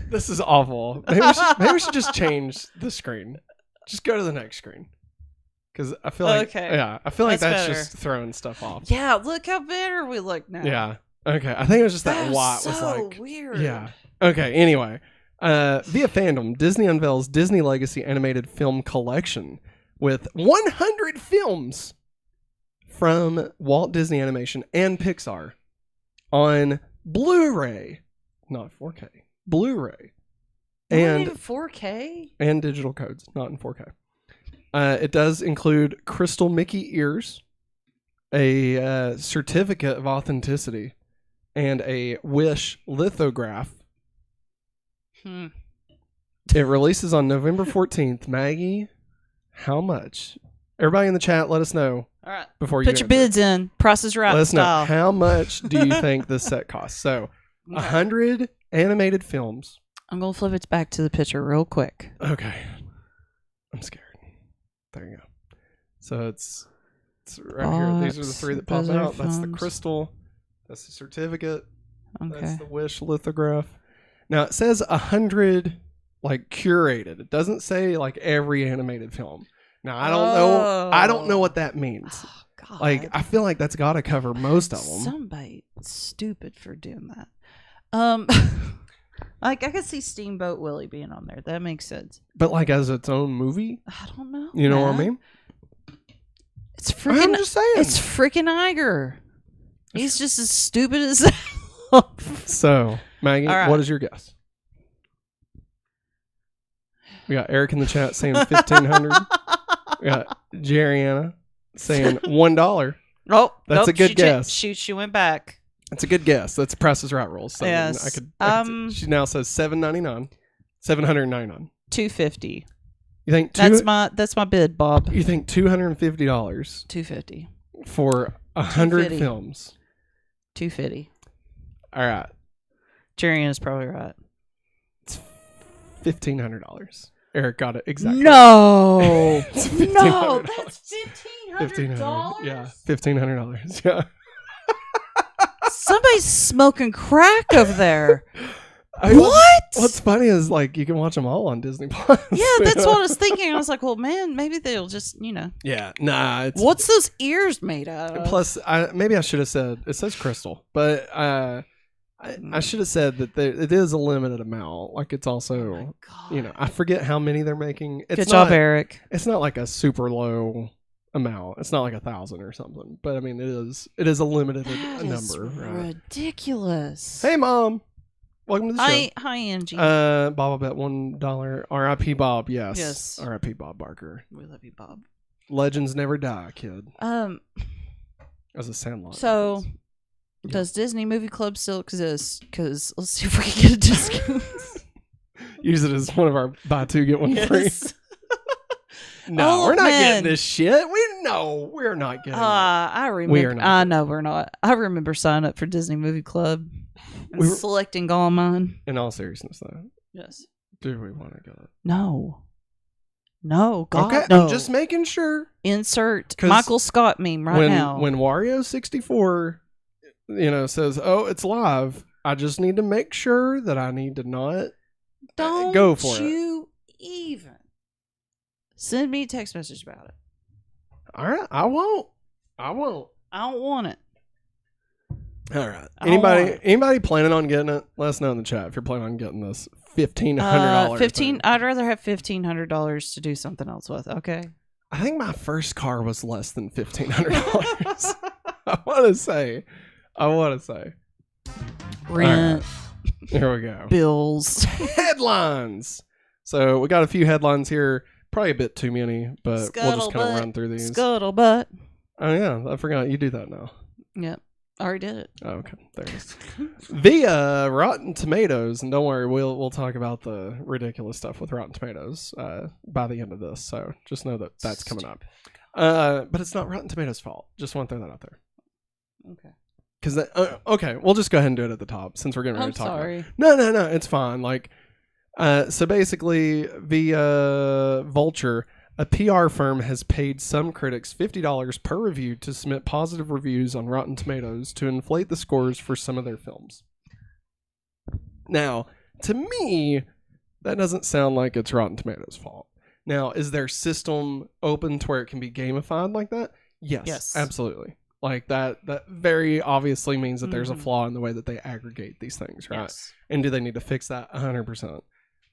This is awful. Maybe we should just change the screen. Just go to the next screen. Because I feel like, I feel like that's just throwing stuff off. Yeah, look how better we look now. Yeah. Okay. I think it was just that Watt was like weird. Yeah. Okay. Anyway, via fandom, Disney unveils Disney Legacy animated film collection with 100 films from Walt Disney Animation and Pixar on Blu-ray, not 4K. Blu-ray, and 4K and digital codes, not in 4K. It does include crystal Mickey ears, a certificate of authenticity, and a Wish lithograph. It releases on November 14th. Maggie, how much? Everybody in the chat, let us know. All right. Before Put your bids in. Price is right. Let us style. know how much do you think this set costs. So, 100 animated films. I'm gonna flip it back to the picture real quick. Okay. I'm scared. There you go. So it's right here. These are the three that pop out. That's the crystal. That's the certificate. Okay. That's the Wish lithograph. Now it says 100 like curated. It doesn't say like every animated film. Now I don't know. I don't know what that means. Oh, God. Like I feel like that's got to cover most of them. Somebody stupid for doing that. Like I could see Steamboat Willie being on there. That makes sense. But like as its own movie? I don't know. You know what I mean? It's freaking. I'm just saying. It's freaking Iger. He's just as stupid as that. So, Maggie, right. What is your guess? We got Eric in the chat saying 1,500. We got Jerriana saying $1. Oh, that's a good guess. She went back. That's a good guess. That's Price is Right rules. So yes. I could, she now says $799. $250. You think that's my bid, Bob. You think $250? $250 for 100 films. $250. All right. Jerry is probably right. It's $1,500. Eric got it exactly. No, no, that's $1,500. Yeah, $1,500. Yeah. Somebody's smoking crack over there. What? What's funny is like you can watch them all on Disney Plus. Yeah, that's what I was thinking. I was like, well, man, maybe they'll just, Yeah, nah. What's those ears made out of? Plus, maybe I should have said it says crystal, but I should have said that it is a limited amount. Like it's also, I forget how many they're making. Good job, Eric. It's not like a super low amount. It's not like 1,000 or something. But I mean, it is a limited number. Right? Ridiculous. Hey, Mom. Welcome to the show. Hi, Angie. Bob, I bet $1. R.I.P. Bob. Yes. R.I.P. Bob Barker. We love you, Bob. Legends never die, kid. As a Sandlot. So, does Disney Movie Club still exist? Because let's see if we can get a discount. Use it as one of our buy two get one free. No, we're not getting this shit. We're not getting it. I remember. We are not. I know we're not. I remember signing up for Disney Movie Club and selecting all mine. In all seriousness, though. Yes. Do we want to get it? No. No, God, okay, no. I'm just making sure. Insert Michael Scott meme now. When Wario64, says, "Oh, it's live," I just need to make sure that I need to not go for it. Don't you even send me a text message about it. All right, I won't. I don't want it. All right. Anybody planning on getting it? Let us know in the chat if you're planning on getting this $1,500. I'd rather have $1,500 to do something else with. Okay. I think my first car was less than $1,500. I want to say. Rent. Right. Here we go. Bills. Headlines. So we got a few headlines here. Probably a bit too many, but we'll just kind of run through these. Scuttlebutt. Oh yeah, I forgot you do that now. Yep. I already did it. Oh, okay, there it is. Via Rotten Tomatoes, and don't worry, we'll talk about the ridiculous stuff with Rotten Tomatoes by the end of this. So just know that that's coming up. But it's not Rotten Tomatoes' fault. Just want to throw that out there. Okay. Because okay, we'll just go ahead and do it at the top since we're getting ready to talk. Sorry. About it. No, it's fine. Like, so basically, via Vulture, A PR firm has paid some critics $50 per review to submit positive reviews on Rotten Tomatoes to inflate the scores for some of their films. Now, to me, that doesn't sound like it's Rotten Tomatoes' fault. Now, is their system open to where it can be gamified like that? Yes. Absolutely. Like that very obviously means that there's a flaw in the way that they aggregate these things, right? Yes. And do they need to fix that? 100%.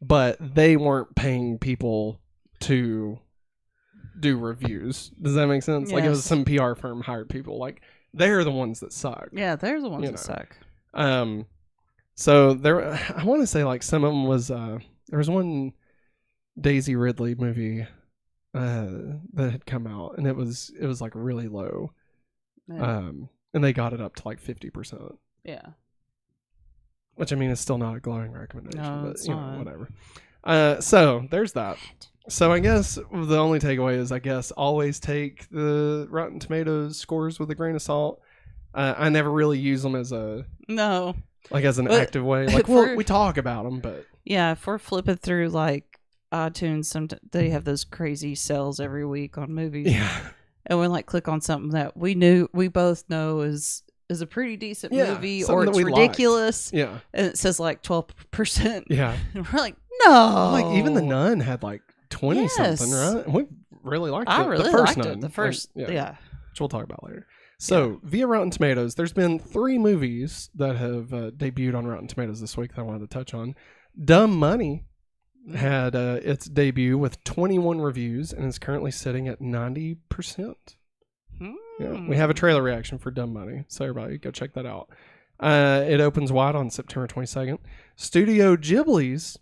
But they weren't paying people to do reviews. Does that make sense? Yes. Like it was some PR firm hired people. Like they're the ones that suck. Yeah, they're the ones that suck. So there, I want to say like some of them was there was one Daisy Ridley movie that had come out, and it was like really low, and they got it up to like 50%. Yeah, which I mean is still not a glowing recommendation, no, but it's you not. know, whatever. So there's that. So I guess the only takeaway is always take the Rotten Tomatoes scores with a grain of salt. I never really use them as an active way. Like we talk about them, but yeah, if we're flipping through like iTunes, they have those crazy sales every week on movies. Yeah, and we like click on something that we both know is a pretty decent movie, or it's ridiculous. Liked. Yeah, and it says like 12%. Yeah, and we're like, no. Like even The Nun had like 20 something, right? And we really liked it. I really the first liked Nun. it. The first, yeah. Which we'll talk about later. So, via Rotten Tomatoes, there's been 3 movies that have debuted on Rotten Tomatoes this week that I wanted to touch on. Dumb Money had its debut with 21 reviews and is currently sitting at 90%. Yeah, we have a trailer reaction for Dumb Money, so everybody go check that out. It opens wide on September 22nd. Studio Ghibli's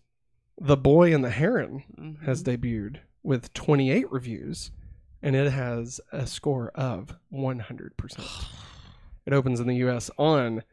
The Boy and the Heron has debuted with 28 reviews, and it has a score of 100%. It opens in the U.S. on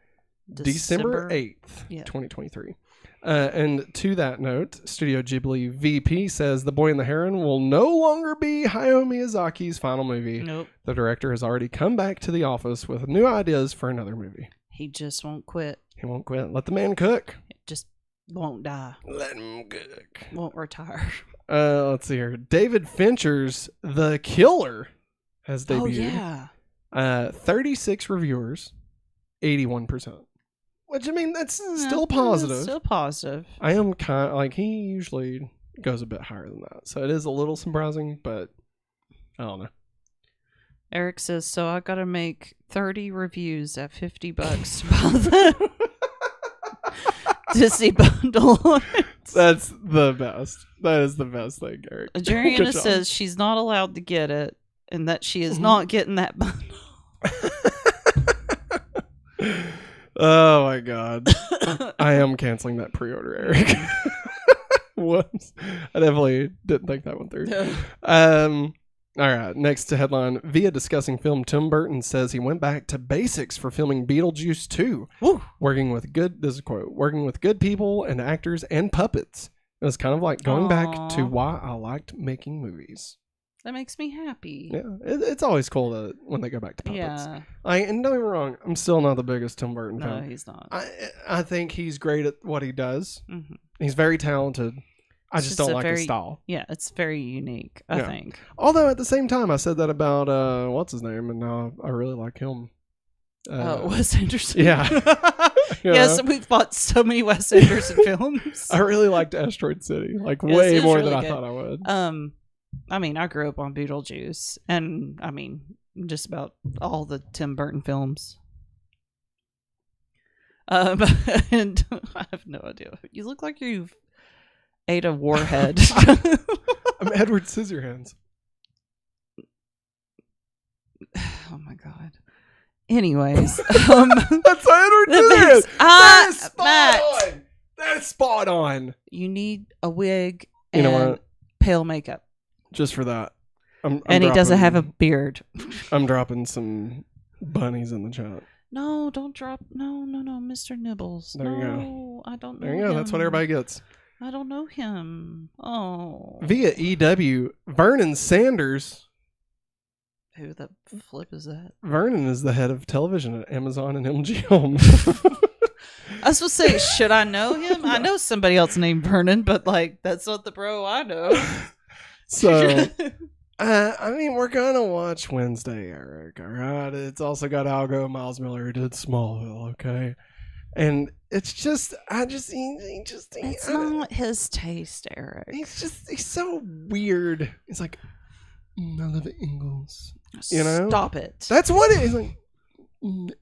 December 8th, 2023. And to that note, Studio Ghibli VP says The Boy and the Heron will no longer be Hayao Miyazaki's final movie. Nope. The director has already come back to the office with new ideas for another movie. He just won't quit. He won't quit. Let the man cook. Just won't die. Let him cook. Won't retire. Let's see here. David Fincher's The Killer has debuted. Oh, yeah. 36 reviewers, 81%. Which, I mean, that's still positive. Still positive. I am kind of, like, he usually goes a bit higher than that. So it is a little surprising, but I don't know. Eric says, so I got to make 30 reviews at $50 to buy the Disney bundle. That's the best. That is the best thing, Eric. Jariana says she's not allowed to get it and that she is not getting that bundle. Oh my God. I am canceling that pre-order, Eric. Whoops. I definitely didn't think that one through. All right, next to headline. Via discussing film, Tim Burton says he went back to basics for filming Beetlejuice 2. Woo. Working with good people and actors and puppets. It was kind of like going back to why I liked making movies. That makes me happy. Yeah, it's always cool when they go back to puppets. Yeah. And don't get me wrong, I'm still not the biggest Tim Burton fan. No, he's not. I think he's great at what he does. Mm-hmm. He's very talented. I just don't like his style. Yeah, it's very unique, I think. Although at the same time, I said that about, what's his name, and now I really like him. Wes Anderson. Yeah. Yes, we've bought so many Wes Anderson films. I really liked Asteroid City, like way more than I thought I would. I mean, I grew up on Beetlejuice, and I mean, just about all the Tim Burton films. And I have no idea. You look like you've ate a warhead. I'm Edward Scissorhands. Oh my God. Anyways, that's Edward Scissorhands. That is spot on. That is spot on. You need a wig and you know what? Pale makeup. Just for that. And he doesn't have a beard. I'm dropping some bunnies in the chat. No, don't drop. No, Mr. Nibbles. There you go. I don't know. There you go. Him. That's what everybody gets. I don't know him. Oh. Via EW, Vernon Sanders. Who the flip is that? Vernon is the head of television at Amazon and MG Home. I was supposed to say, should I know him? I know somebody else named Vernon, but like that's not the bro I know. So, I mean, we're gonna watch Wednesday, Eric. All right. It's also got Algo Miles Miller who did Smallville. Okay, and it's just, It's not his taste, Eric. he's so weird. He's like, I love Ingalls. You know, Stop it. That's what it is. Like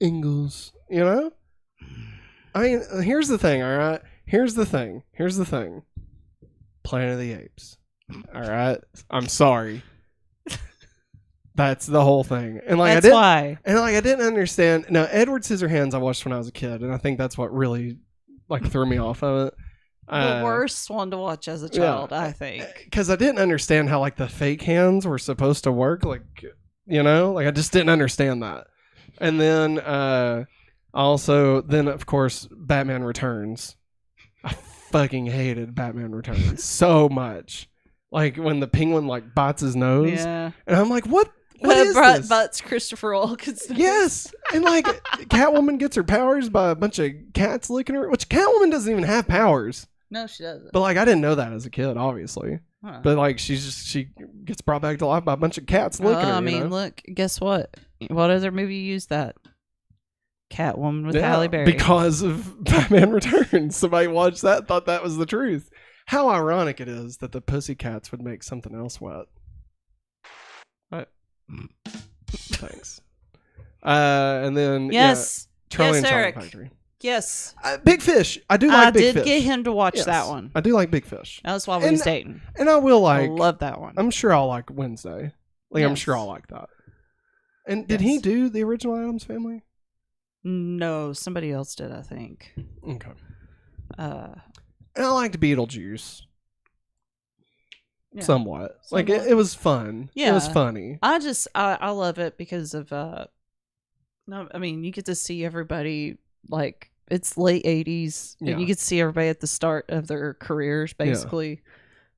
Ingalls. You know. I mean, here's the thing. All right. Here's the thing. Planet of the Apes. All right. I'm sorry. That's the whole thing. And like why. And like I didn't understand. Now, Edward Scissorhands I watched when I was a kid, and I think that's what really like threw me off of it. The worst one to watch as a child, I think. Because I didn't understand how like the fake hands were supposed to work. Like, you know, like I just didn't understand that. And then then of course Batman Returns. I fucking hated Batman Returns so much. Like when the penguin like bites his nose. Yeah. And I'm like, what is this? Butts Christopher Walken's nose. Yes. And like Catwoman gets her powers by a bunch of cats licking her, which Catwoman doesn't even have powers. No, she doesn't. But like I didn't know that as a kid, obviously. Huh. But like she gets brought back to life by a bunch of cats licking her. I mean, look, guess what? What other movie used that? Catwoman with Halle Berry. Because of Batman Returns. Somebody watched that and thought that was the truth. How ironic it is that the Pussycats would make something else wet. Thanks. And then yes, Charlie and Eric. Chocolate Factory. Yes. Big Fish. I do like Big Fish. I did get him to watch that one. I do like Big Fish. That's why we was dating. And I will like. I love that one. I'm sure I'll like Wednesday. Like I'm sure I'll like that. And did he do the original Addams Family? No, somebody else did, I think. Okay. And I liked Beetlejuice. Yeah. Somewhat. Like it was fun. Yeah. It was funny. I love it because of no, I mean, you get to see everybody like it's late 80s and you get to see everybody at the start of their careers basically.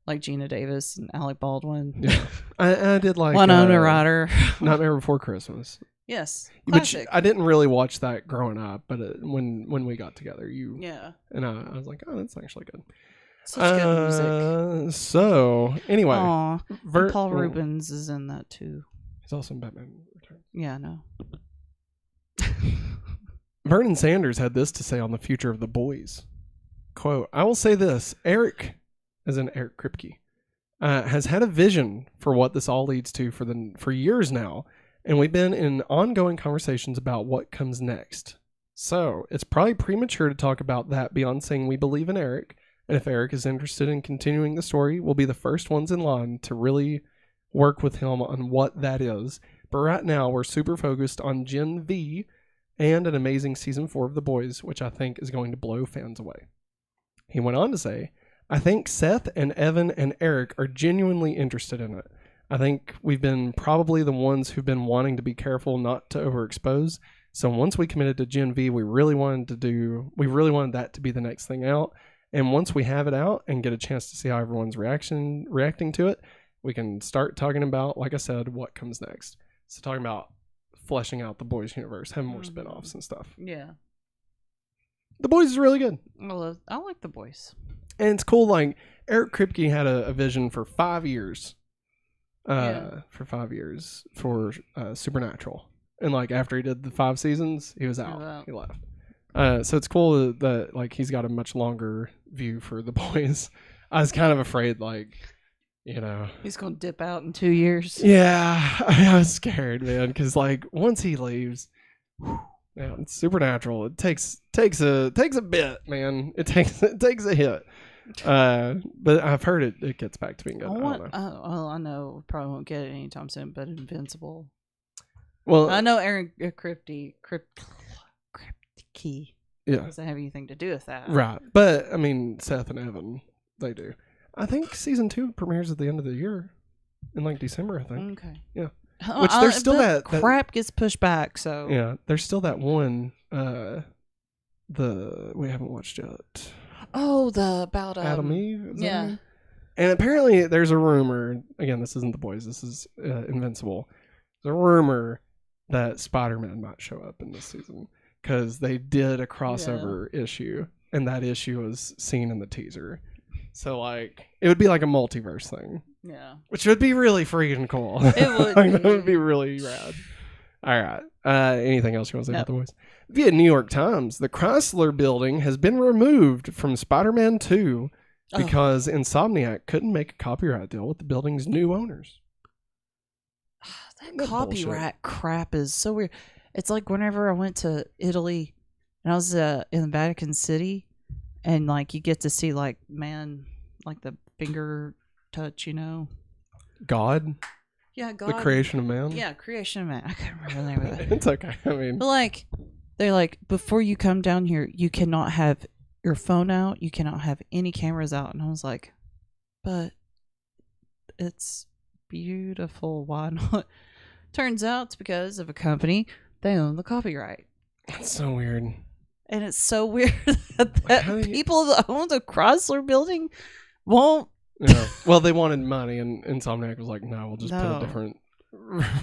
Like Gina Davis and Alec Baldwin. Yeah. I did like Winona Ryder. Nightmare Before Christmas. Yes. Classic. But I didn't really watch that growing up, but when we got together, and I was like, oh, that's actually good. Such good music. So anyway, Paul Rubens is in that too. He's also in Batman Returns. Yeah, I know. Vernon Sanders had this to say on the future of The Boys. Quote, I will say this, Eric, as in Eric Kripke, has had a vision for what this all leads to for years now, and we've been in ongoing conversations about what comes next. So, it's probably premature to talk about that beyond saying we believe in Eric, and if Eric is interested in continuing the story, we'll be the first ones in line to really work with him on what that is. But right now, we're super focused on Gen V and an amazing season 4 of The Boys, which I think is going to blow fans away. He went on to say, I think Seth and Evan and Eric are genuinely interested in it. I think we've been probably the ones who've been wanting to be careful not to overexpose. So once we committed to Gen V, we really wanted that to be the next thing out. And once we have it out and get a chance to see how everyone's reacting to it, we can start talking about, like I said, what comes next. So talking about fleshing out the Boys universe, having more spinoffs and stuff. Yeah. The Boys is really good. I like The Boys. And it's cool, like, Eric Kripke had a vision for 5 years. For 5 years for Supernatural. And, like, after he did the 5 seasons, he was out. He left. So it's cool that, like, he's got a much longer view for The Boys. I was kind of afraid, like, you know. He's going to dip out in 2 years. Yeah. I was scared, man, because, like, once he leaves... Man, it's Supernatural. It takes a bit, man. It takes a hit. But I've heard it gets back to being good. I know probably won't get it anytime soon, but Invincible. Well, I know Aaron Kripke. Yeah, doesn't have anything to do with that, right? But I mean, Seth and Evan, they do. I think season 2 premieres at the end of the year, in like December. I think. Okay. Yeah. Which there's still that crap gets pushed back. So yeah, there's still that one. We haven't watched yet. Oh, about Adam Eve. Yeah. And apparently, there's a rumor. Again, this isn't The Boys. This is Invincible. There's a rumor that Spider-Man might show up in this season because they did a crossover issue, and that issue was seen in the teaser. So like, it would be like a multiverse thing. Yeah. Which would be really freaking cool. It would be. That would be really rad. All right. Anything else you want to say about the voice? Via New York Times, the Chrysler building has been removed from Spider-Man 2 because Insomniac couldn't make a copyright deal with the building's new owners. That copyright crap is so weird. It's like whenever I went to Italy and I was in the Vatican City, and like you get to see like the finger touch, God? Yeah, God. The creation of man? Yeah, creation of man. I can't remember the name of it. It's okay. I mean, but like, they're like, before you come down here, you cannot have your phone out. You cannot have any cameras out. And I was like, but it's beautiful. Why not? Turns out it's because of a company. They own the copyright. That's so weird. And it's so weird that people that own the Chrysler building won't. Yeah. Well, they wanted money, and Insomniac was like, "No, we'll just put a different.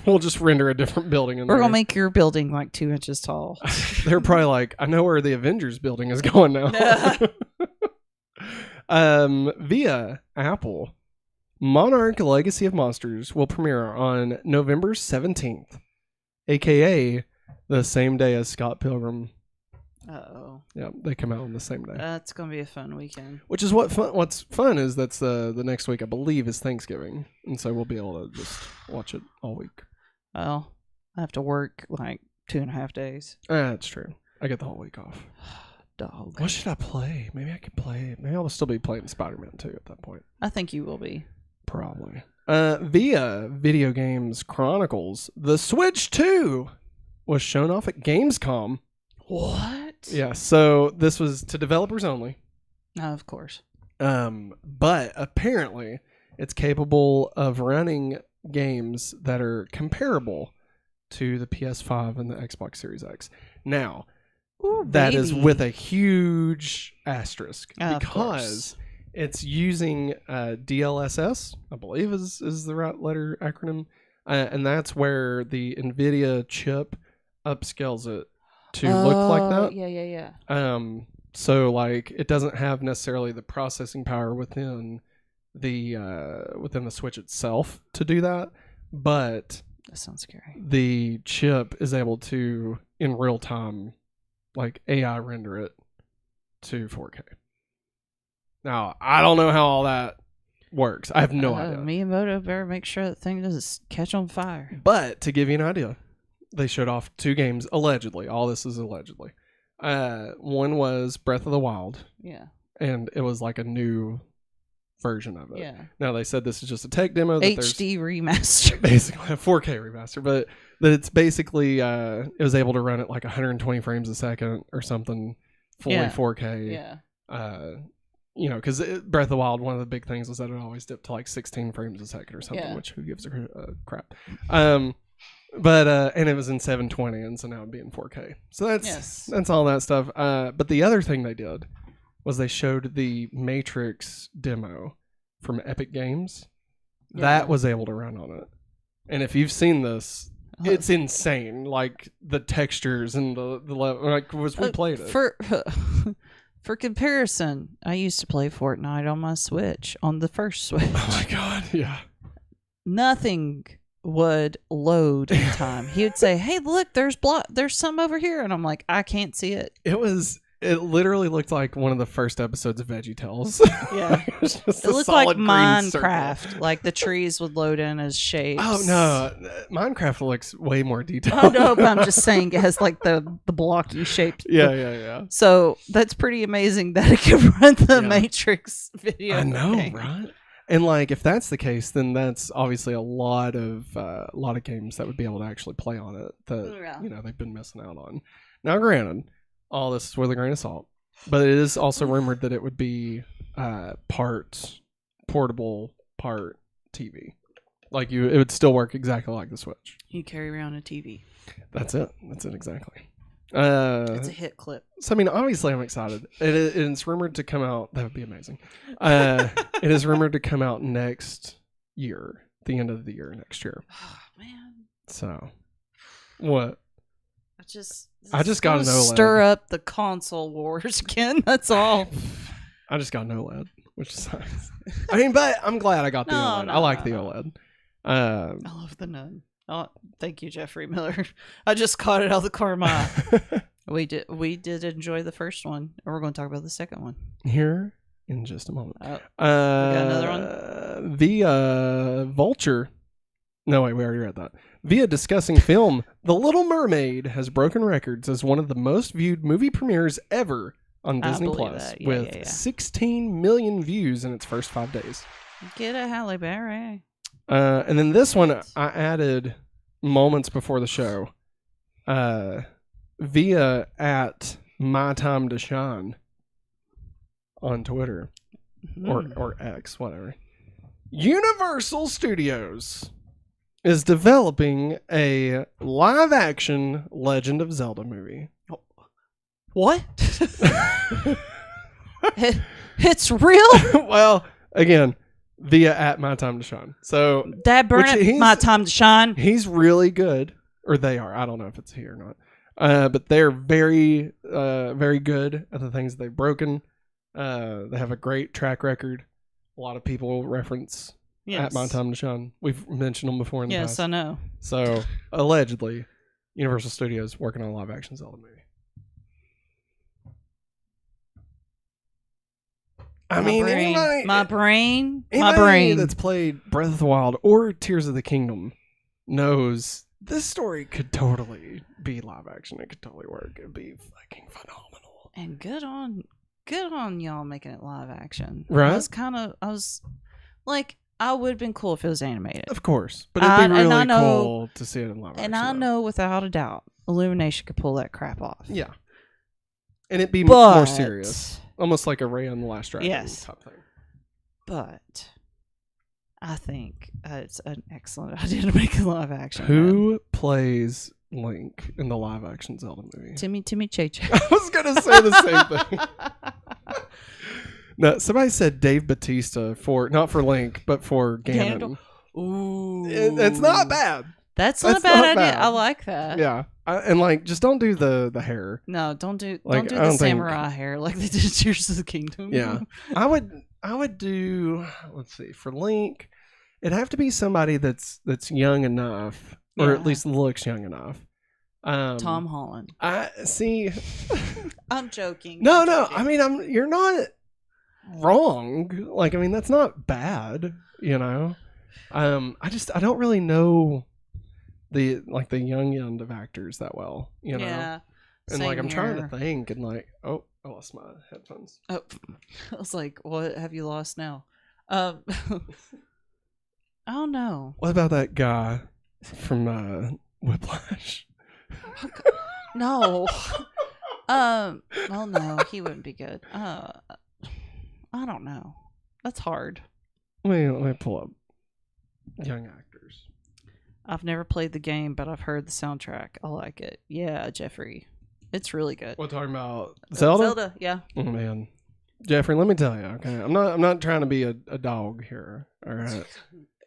We'll just render a different building in there. We're gonna make your building like 2 inches tall." They're probably like, "I know where the Avengers building is going now." Via Apple, Monarch: Legacy of Monsters will premiere on November 17th, aka the same day as Scott Pilgrim. Uh-oh. Yeah, they come out on the same day. That's gonna be a fun weekend. Which is what's fun is that's the next week, I believe, is Thanksgiving, and so we'll be able to just watch it all week. Well, I have to work like 2.5 days. That's true. I get the whole week off. Dog. What should I play? Maybe I could play. Maybe I'll still be playing Spider-Man 2 at that point. I think you will be. Probably. Via Video Games Chronicles, the Switch 2 was shown off at Gamescom. What? Yeah, so this was to developers only. Of course. But apparently it's capable of running games that are comparable to the PS5 and the Xbox Series X. Now, that is with a huge asterisk because it's using DLSS, I believe is the right letter acronym, and that's where the NVIDIA chip upscales it to look like that. Yeah. So like it doesn't have necessarily the processing power within the Switch itself to do that, but that sounds scary. The chip is able to in real time like AI render it to 4K. Now, I don't know how all that works. I have no idea. Miyamoto better make sure that thing doesn't catch on fire. But to give you an idea, they showed off 2 games allegedly. All this is allegedly. One was Breath of the Wild. Yeah. And it was like a new version of it. Yeah. Now they said this is just a tech demo. That HD remaster. Basically a 4K remaster, but that it's basically it was able to run at like 120 frames a second or something, fully 4K. Yeah. Because Breath of the Wild, one of the big things was that it always dipped to like 16 frames a second or something, which who gives a crap. But and it was in 720, and so now it'd be in 4K. So that's all that stuff. But the other thing they did was they showed the Matrix demo from Epic Games. Yeah. That was able to run on it. And if you've seen this, it's insane. Like the textures and the level. Like we played it. For comparison, I used to play Fortnite on my Switch, on the first Switch. Oh my god, yeah. Nothing would load in time. He would say, "Hey, look, there's some over here," and I'm like, "I can't see it." It literally looked like one of the first episodes of VeggieTales. Yeah. It looked like Minecraft. Like the trees would load in as shapes. Oh, no. Minecraft looks way more detailed. I know, but I'm just saying it has like the blocky shapes. Yeah. So that's pretty amazing that it can run the Matrix video. I know, right? And like, if that's the case, then that's obviously a lot of games that would be able to actually play on it that they've been missing out on. Now, granted, all this is with a grain of salt, but it is also rumored that it would be part portable, part TV. Like it would still work exactly like the Switch. You carry around a TV. That's it exactly. It's a hit clip. So I mean, obviously, I'm excited. It's rumored to come out. That would be amazing. It is rumored to come out next year, the end of the year next year. Oh man. So, what? I just gotta know. Stir up the console wars again. That's all. I just got no LED. which sucks. I mean, but I'm glad I got the OLED. I like the OLED. I love the Nun. Oh, thank you, Jeffrey Miller. I just caught it out of the car. We did enjoy the first one, and we're going to talk about the second one here in just a moment. We got another one. Via Vulture. No, wait, we already read that. Via discussing film, The Little Mermaid has broken records as one of the most viewed movie premieres ever on Disney Plus, with 16 million views in its first 5 days. Get a Halle Berry. And then this one I added moments before the show. Via at My Time to Shine on Twitter or X, whatever. Universal Studios is developing a live-action Legend of Zelda movie. What? It's real? Well, again, via at My Time to Shine. So that burn My Time to Shine. He's really good, or they are. I don't know if it's he or not. But they're very, very good at the things they've broken. They have a great track record. A lot of people reference at My Time to Shine. We've mentioned them before in the past. Yes, I know. So allegedly, Universal Studios working on a live action Zelda movie. I mean, my brain that's played Breath of the Wild or Tears of the Kingdom knows this story could totally be live action. It could totally work. It'd be fucking phenomenal. And good on y'all making it live action. Right? I was like, I would have been cool if it was animated. Of course. But it'd be really cool to see it in live action. And I know without a doubt, Illumination could pull that crap off. Yeah. And it'd be more serious. Almost like a Ray and the Last Dragon type thing. But I think it's an excellent idea to make a live action. Who plays Link in the live action Zelda movie? Timmy Che. I was going to say the same thing. No, somebody said Dave Bautista not for Link, but for Ganon. Ooh. It's not bad. That's not a bad idea. I like that. Yeah. And just don't do the hair. No, don't do the samurai hair like they did Tears of the Kingdom. Yeah. I would do, let's see, for Link, it'd have to be somebody that's young enough, or at least looks young enough. Tom Holland. I see. I'm joking. No. I mean, you're not wrong. Like, I mean, that's not bad, you know. I don't really know the young end of actors that well, you know. Yeah. And I'm trying to think, and I lost my headphones. Oh, I was like, what have you lost now? I don't know. What about that guy from Whiplash? No. Well, no, he wouldn't be good. I don't know. That's hard. Let me pull up young actors. I've never played the game, but I've heard the soundtrack. I like it. Yeah, Jeffrey. It's really good. What, talking about Zelda? Zelda, yeah. Oh man. Jeffrey, let me tell you, okay. I'm not trying to be a dog here. All right.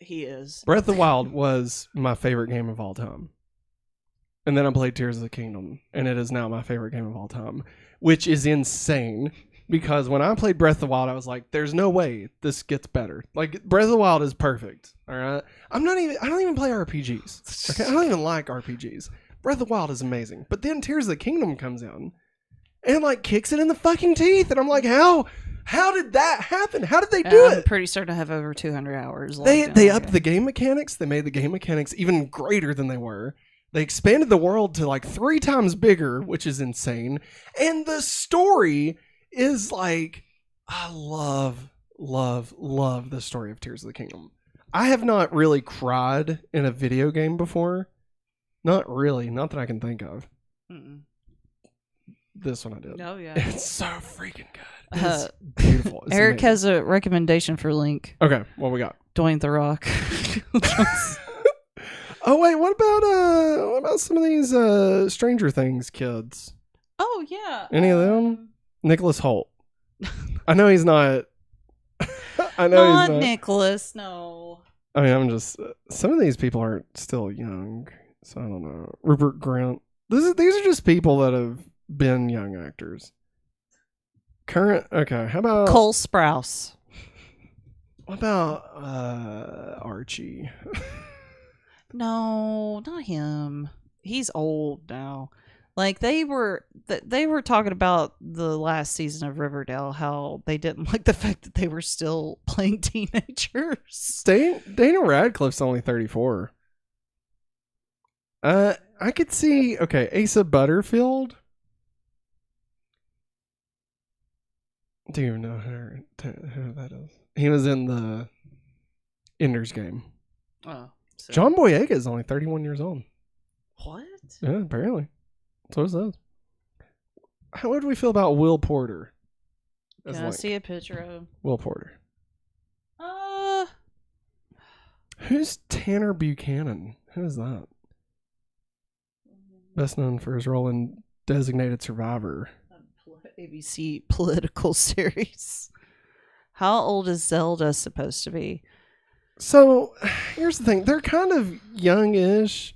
He is. Breath of the Wild was my favorite game of all time. And then I played Tears of the Kingdom, and it is now my favorite game of all time, which is insane. Because when I played Breath of the Wild, I was like, there's no way this gets better. Like, Breath of the Wild is perfect. All right. I don't even play RPGs. Okay. I don't even like RPGs. Breath of the Wild is amazing. But then Tears of the Kingdom comes in and kicks it in the fucking teeth. And I'm like, how did that happen? How did they do it? I'm pretty certain I have over 200 hours. They upped the game mechanics. They made the game mechanics even greater than they were. They expanded the world to 3 times bigger, which is insane. And the story is I love the story of Tears of the Kingdom. I have not really cried in a video game before. Not really. Not that I can think of. Mm-mm. This one I did. Oh, yeah. It's so freaking good. It's beautiful. It's Eric amazing. has a recommendation for Link. Okay, what we got? Dwayne The Rock. Oh, wait, what about some of these Stranger Things kids? Oh, yeah. Any of them? Nicholas Hoult. I know he's not. I know he's not. Nicholas, no. I mean, I'm just. Some of these people are still young, so I don't know. Rupert Grint. These are just people that have been young actors. Current. Okay, how about Cole Sprouse? What about Archie? No, not him. He's old now. Like they were talking about the last season of Riverdale, how they didn't like the fact that they were still playing teenagers. Dana Radcliffe's only 34. I could see, okay, Asa Butterfield. Do you know who that is? He was in the Ender's Game. Oh, so. John Boyega is only 31 years old. What? Yeah, apparently. So it says. How would we feel about Will Porter? Can I see a picture of Will Porter? Who's Tanner Buchanan? Who is that? Best known for his role in Designated Survivor. ABC political series. How old is Zelda supposed to be? So, here's the thing. They're kind of young-ish.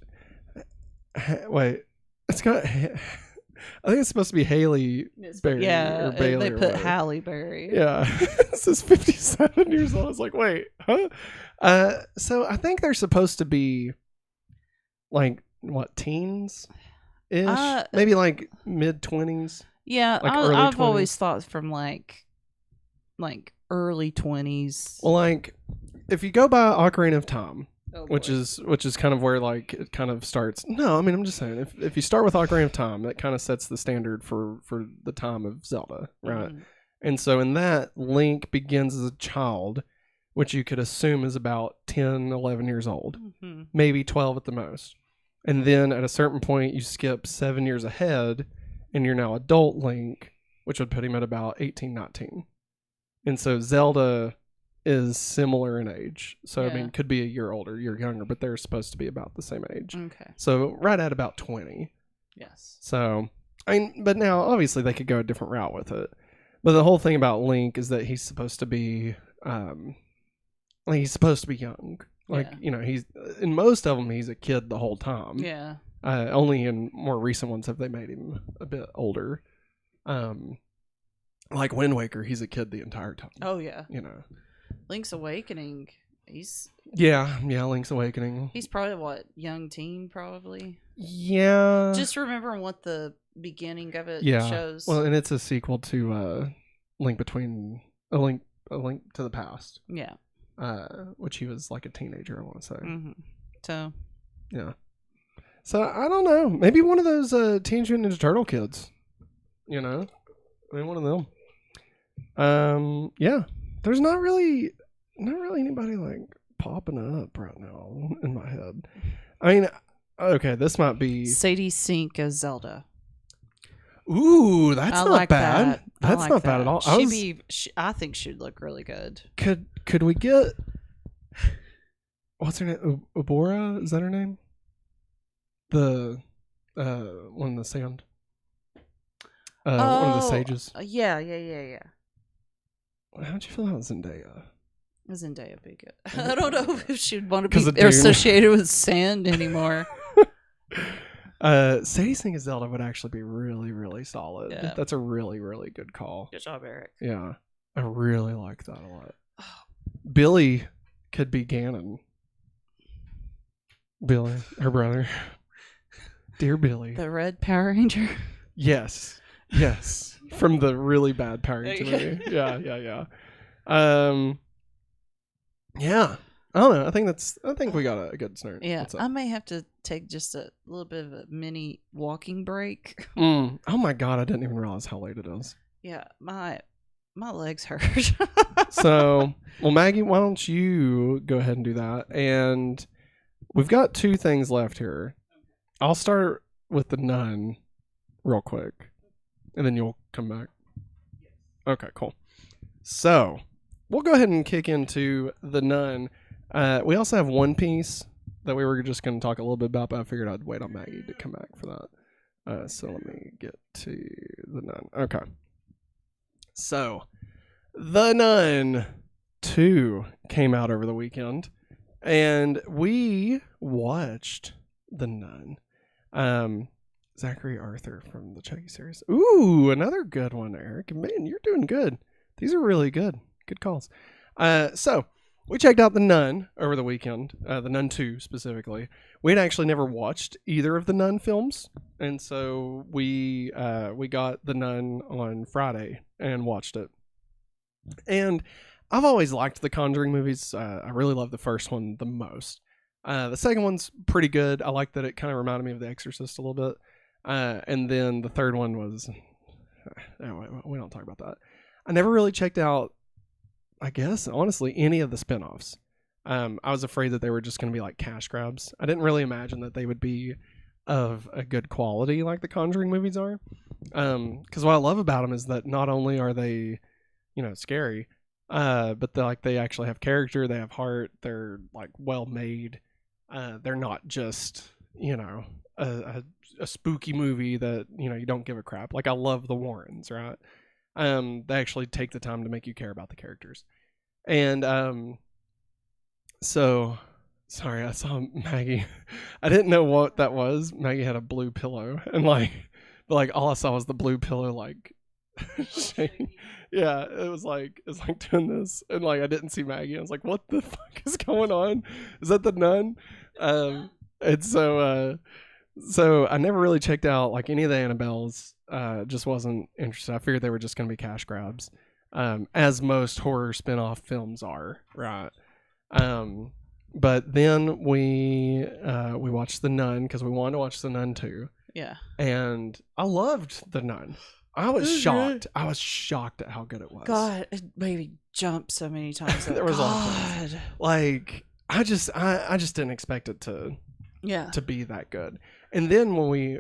Wait. It's got... I think it's supposed to be Haley Berry. Yeah, or Bailey they or put whatever. Halle Berry. Yeah. This is 57 years old. I was like, wait, huh? So I think they're supposed to be like, what, teens-ish? Maybe like mid-20s? Yeah, like I've 20s? always thought from like early 20s. Well, like, if you go by Ocarina of Time, Oh, which is kind of where like it kind of starts. No, I mean I'm just saying if you start with Ocarina of Time, that kind of sets the standard for the time of Zelda, right? Mm-hmm. And so in that, Link begins as a child, which you could assume is about 10, 11 years old, Mm-hmm. maybe 12 at the most. And then at a certain point, you skip 7 years ahead, and you're now adult Link, which would put him at about 18, 19. And so Zelda is similar in age. So, Yeah. I mean, could be a year older, year younger, but they're supposed to be about the same age. Okay. So, right at about 20. Yes. So, I mean, but now, obviously, they could go a different route with it. But the whole thing about Link is that he's supposed to be, like, he's supposed to be young. Like, Yeah. you know, he's, in most of them, he's a kid the whole time. Yeah. Only in more recent ones have they made him a bit older. Like Wind Waker, he's a kid the entire time. Oh yeah. You know. Link's Awakening. He's Link's Awakening. He's probably what, young teen probably. Yeah. Just remembering what the beginning of it shows. Well, and it's a sequel to a link to the past. Yeah. Which he was like a teenager, I want to say. Mm-hmm. So. Yeah. So I don't know. Maybe one of those Teenage Mutant Ninja Turtle kids. You know, maybe one of them. Yeah. There's not really anybody like popping up right now in my head. I mean, okay, this might be Sadie Sink as Zelda. Ooh, that's I not like bad. That. That's like not that. bad at all. I think she'd look really good. Could we get what's her name? Ubora? Is that her name? The one in the sand. One of the sages. Yeah. How'd you feel about Zendaya? Zendaya would be good. I don't know if she'd want to be Dune. associated with sand anymore. Sadie Sink as Zelda would actually be really, really solid. Yeah. That's a really, really good call. Good job, Eric. Yeah. I really like that a lot. Billy could be Ganon. Billy, her brother. Dear Billy. The Red Power Ranger. Yes. From the really bad Power Ranger movie. Yeah. Yeah. I don't know. I think we got a good start. Yeah. I may have to take just a little bit of a mini walking break. Oh my god, I didn't even realize how late it is. Yeah, my legs hurt. So, well, Maggie, why don't you go ahead and do that? And we've got two things left here. I'll start with the Nun real quick, and then you'll come back. Okay, cool. So, we'll go ahead and kick into the Nun. We also have One Piece that we were just going to talk a little bit about, but I figured I'd wait on Maggie to come back for that. So let me get to the Nun. Okay. So, The Nun 2 came out over the weekend, and we watched The Nun. Zachary Arthur from the Chucky series. Ooh, another good one, Eric. Man, you're doing good. These are really good. Good calls. So, we checked out The Nun over the weekend, The Nun 2 specifically. We had actually never watched either of the Nun films, and so we got The Nun on Friday and watched it. And I've always liked the Conjuring movies. I really love the first one the most. The second one's pretty good. I like that it kind of reminded me of The Exorcist a little bit. And then the third one was... we don't talk about that. I never really checked out, I guess, honestly, any of the spinoffs. I was afraid that they were just going to be like cash grabs. I didn't really imagine that they would be of a good quality like the Conjuring movies are. Because what I love about them is that not only are they, scary, but they actually have character, they have heart, they're like well made. They're not just, a spooky movie that, you don't give a crap. Like I love the Warrens, right? They actually take the time to make you care about the characters. And so sorry, I saw Maggie. I didn't know what that was. Maggie had a blue pillow, and but all I saw was the blue pillow shaking. Yeah, it's like doing this, and I didn't see Maggie. I was like, what the fuck is going on? Is that the Nun? And so I never really checked out any of the Annabelles. Just wasn't interested. I figured they were just going to be cash grabs, as most horror spin-off films are, right? But then we watched The Nun because we wanted to watch The Nun too. Yeah. And I loved The Nun. I was shocked. I was shocked at how good it was. God, it made me jump so many times. There was a lot of times. I just didn't expect it to be that good. And then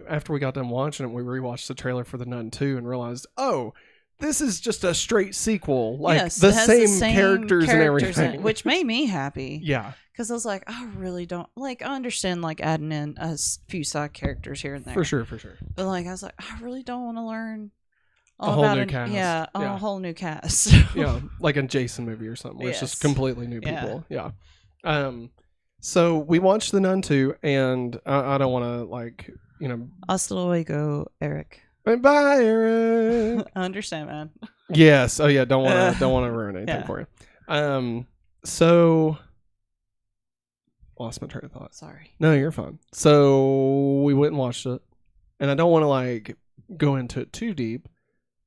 after we got done watching it, we rewatched the trailer for The Nun 2 and realized, oh, this is just a straight sequel. The same characters and everything. Which made me happy. Yeah. Because I was like, I really don't... I understand, adding in a few side characters here and there. For sure. But, I was like, I really don't want to learn all about a whole new cast. Yeah, a whole new cast. Yeah, like a Jason movie or something. Where it's just completely new people. Yeah. So we watched The Nun 2, and I don't want to, Hasta luego, Eric. Bye, Eric. I understand, man. Yes. Oh, yeah. Don't want to ruin anything for you. So lost my train of thought. Sorry. No, you're fine. So we went and watched it, and I don't want to go into it too deep,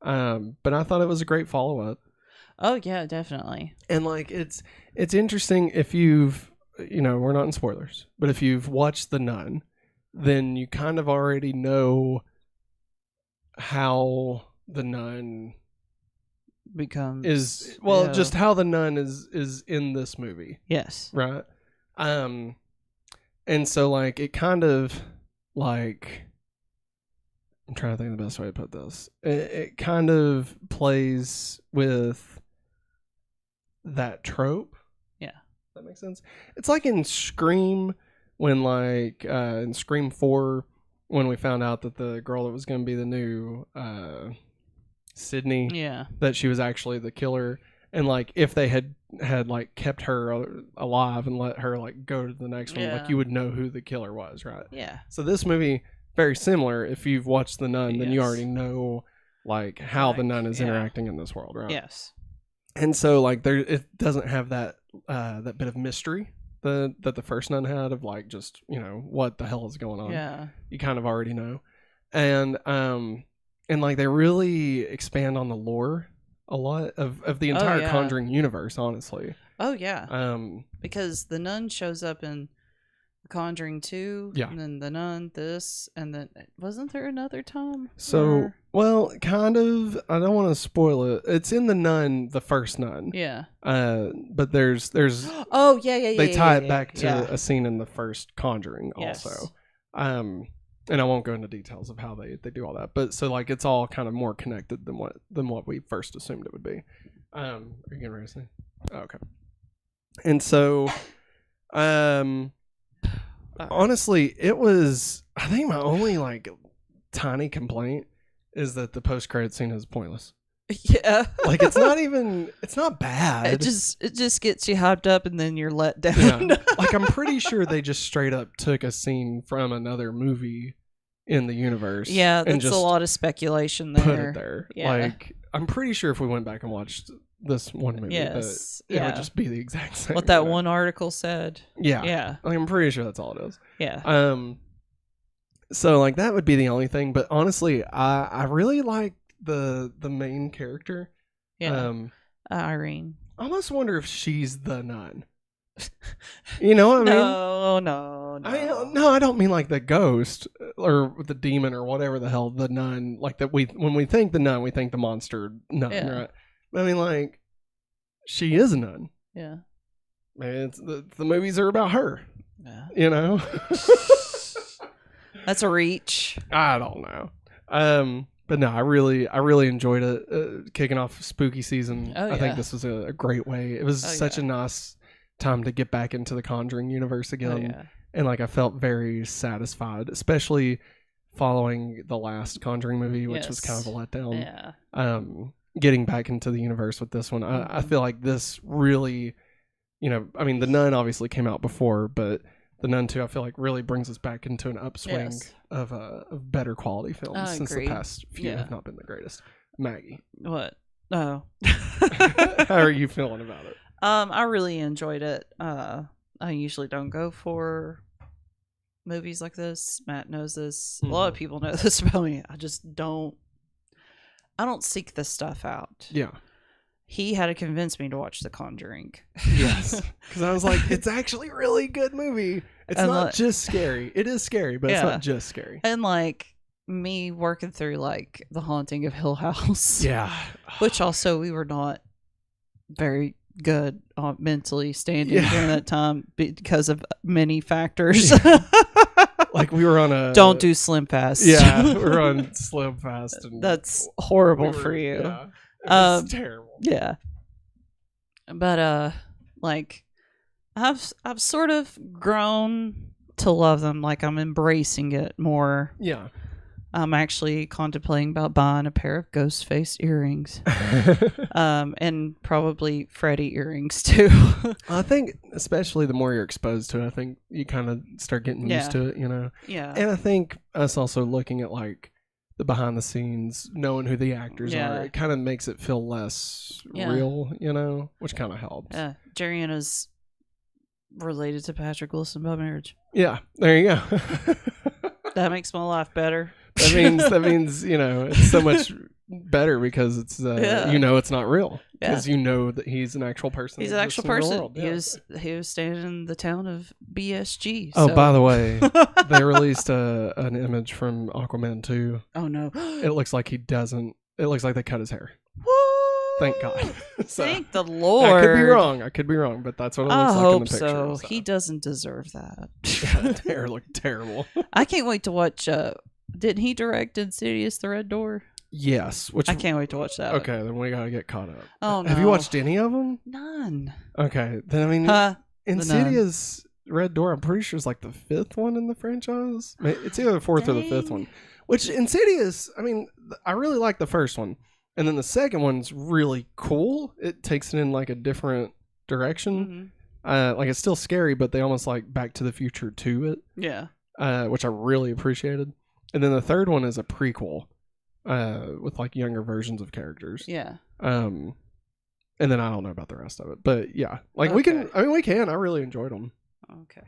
but I thought it was a great follow up. Oh yeah, definitely. And it's interesting if you've we're not in spoilers, but if you've watched The Nun, then you kind of already know how the Nun becomes just how the Nun is in this movie. Yes. Right. And so it kind of I'm trying to think of the best way to put this. It kind of plays with that trope. Yeah. That makes sense. It's like in Scream when in Scream 4 when we found out that the girl that was going to be the new Sydney, that she was actually the killer, and if they had kept her alive and let her go to the next one, you would know who the killer was, right? Yeah. So this movie, very similar. If you've watched The Nun, then you already know how the Nun is interacting in this world, right? Yes. And so it doesn't have that that bit of mystery that the first Nun had of just what the hell is going on. Yeah. You kind of already know. And they really expand on the lore a lot of the entire Conjuring universe, honestly. Oh yeah. Because the Nun shows up in Conjuring 2, and then the Nun, this, and then wasn't there another time? So, well, kind of. I don't want to spoil it. It's in the Nun, the first Nun. Yeah. But there's. Oh yeah. They tie it back to a scene in the first Conjuring also. And I won't go into details of how they do all that, but so it's all kind of more connected than what we first assumed it would be. Are you getting ready to say? Oh, okay. And so, honestly, it was. I think my only tiny complaint is that the post-credit scene is pointless. Yeah. It's not bad. It just gets you hyped up and then you're let down. Yeah. I'm pretty sure they just straight up took a scene from another movie in the universe. Yeah, that's a lot of speculation there. Put it there. Yeah. I'm pretty sure if we went back and watched this one movie. Yes. But it would just be the exact same. What that one article said. Yeah. Yeah. I'm pretty sure that's all it is. Yeah. So like that would be the only thing. But honestly, I really like the main character. Yeah. Irene. I almost wonder if she's the nun. You know what I mean? No. I don't mean like the ghost or the demon or whatever the hell the nun. Like that when we think the nun, we think the monster nun, right? But I mean, like she is a nun. Yeah. Maybe it's the movies are about her. Yeah. You know. That's a reach. I don't know. But no, I really enjoyed it. Kicking off spooky season. Oh, yeah. I think this was a great way. It was such a nice time to get back into the Conjuring universe again. Oh, yeah. And like I felt very satisfied, especially following the last Conjuring movie, which was kind of a letdown. Yeah. Getting back into the universe with this one, I feel like this really, I mean, The Nun obviously came out before, but The Nun 2, I feel like really brings us back into an upswing of better quality films since the past few have not been the greatest. Maggie. What? Oh. How are you feeling about it? I really enjoyed it. I usually don't go for movies like this. Matt knows this. A lot of people know this about me. I don't seek this stuff out. Yeah. He had to convince me to watch The Conjuring. Yes. Because I was like, it's actually a really good movie. It's not just scary. It is scary, but it's not just scary. And like me working through like The Haunting of Hill House. Yeah. Which also we were not very good mentally standing during that time because of many factors. Like we were on a don't do Slim Fast. Yeah, we were on Slim Fast, and that's horrible for you. Yeah, it was terrible. Yeah, but like I've sort of grown to love them. Like I'm embracing it more. Yeah. I'm actually contemplating about buying a pair of ghost face earrings. And probably Freddy earrings too. I think especially the more you're exposed to it, I think you kind of start getting used to it, Yeah. And I think us also looking at like the behind the scenes, knowing who the actors are, it kind of makes it feel less real, which kind of helps. Yeah. Jeriana's related to Patrick Wilson by marriage. Yeah. There you go. That makes my life better. That means it's so much better because it's it's not real because that he's an actual person. He's an actual person. He was staying in the town of BSG. Oh, by the way, they released an image from Aquaman 2. Oh no! It looks like he doesn't. It looks like they cut his hair. What? Thank God. Thank the Lord. I could be wrong, but that's what it looks like in the picture. So he doesn't deserve that. That hair looked terrible. I can't wait to watch. Didn't he direct Insidious: The Red Door? Yes, which I can't wait to watch that. Okay, then we gotta get caught up. Oh no! Have you watched any of them? None. Okay, then I mean, Insidious: Red Door. I'm pretty sure it's like the 5th one in the franchise. It's either the 4th or the 5th one. Which Insidious, I mean, I really like the first one, and then the second one's really cool. It takes it in like a different direction. Like it's still scary, but they almost like Back to the Future to it. Yeah. Which I really appreciated. And then the third one is a prequel, with like younger versions of characters. Yeah. And then I don't know about the rest of it, but yeah, like we can. I really enjoyed them. Okay.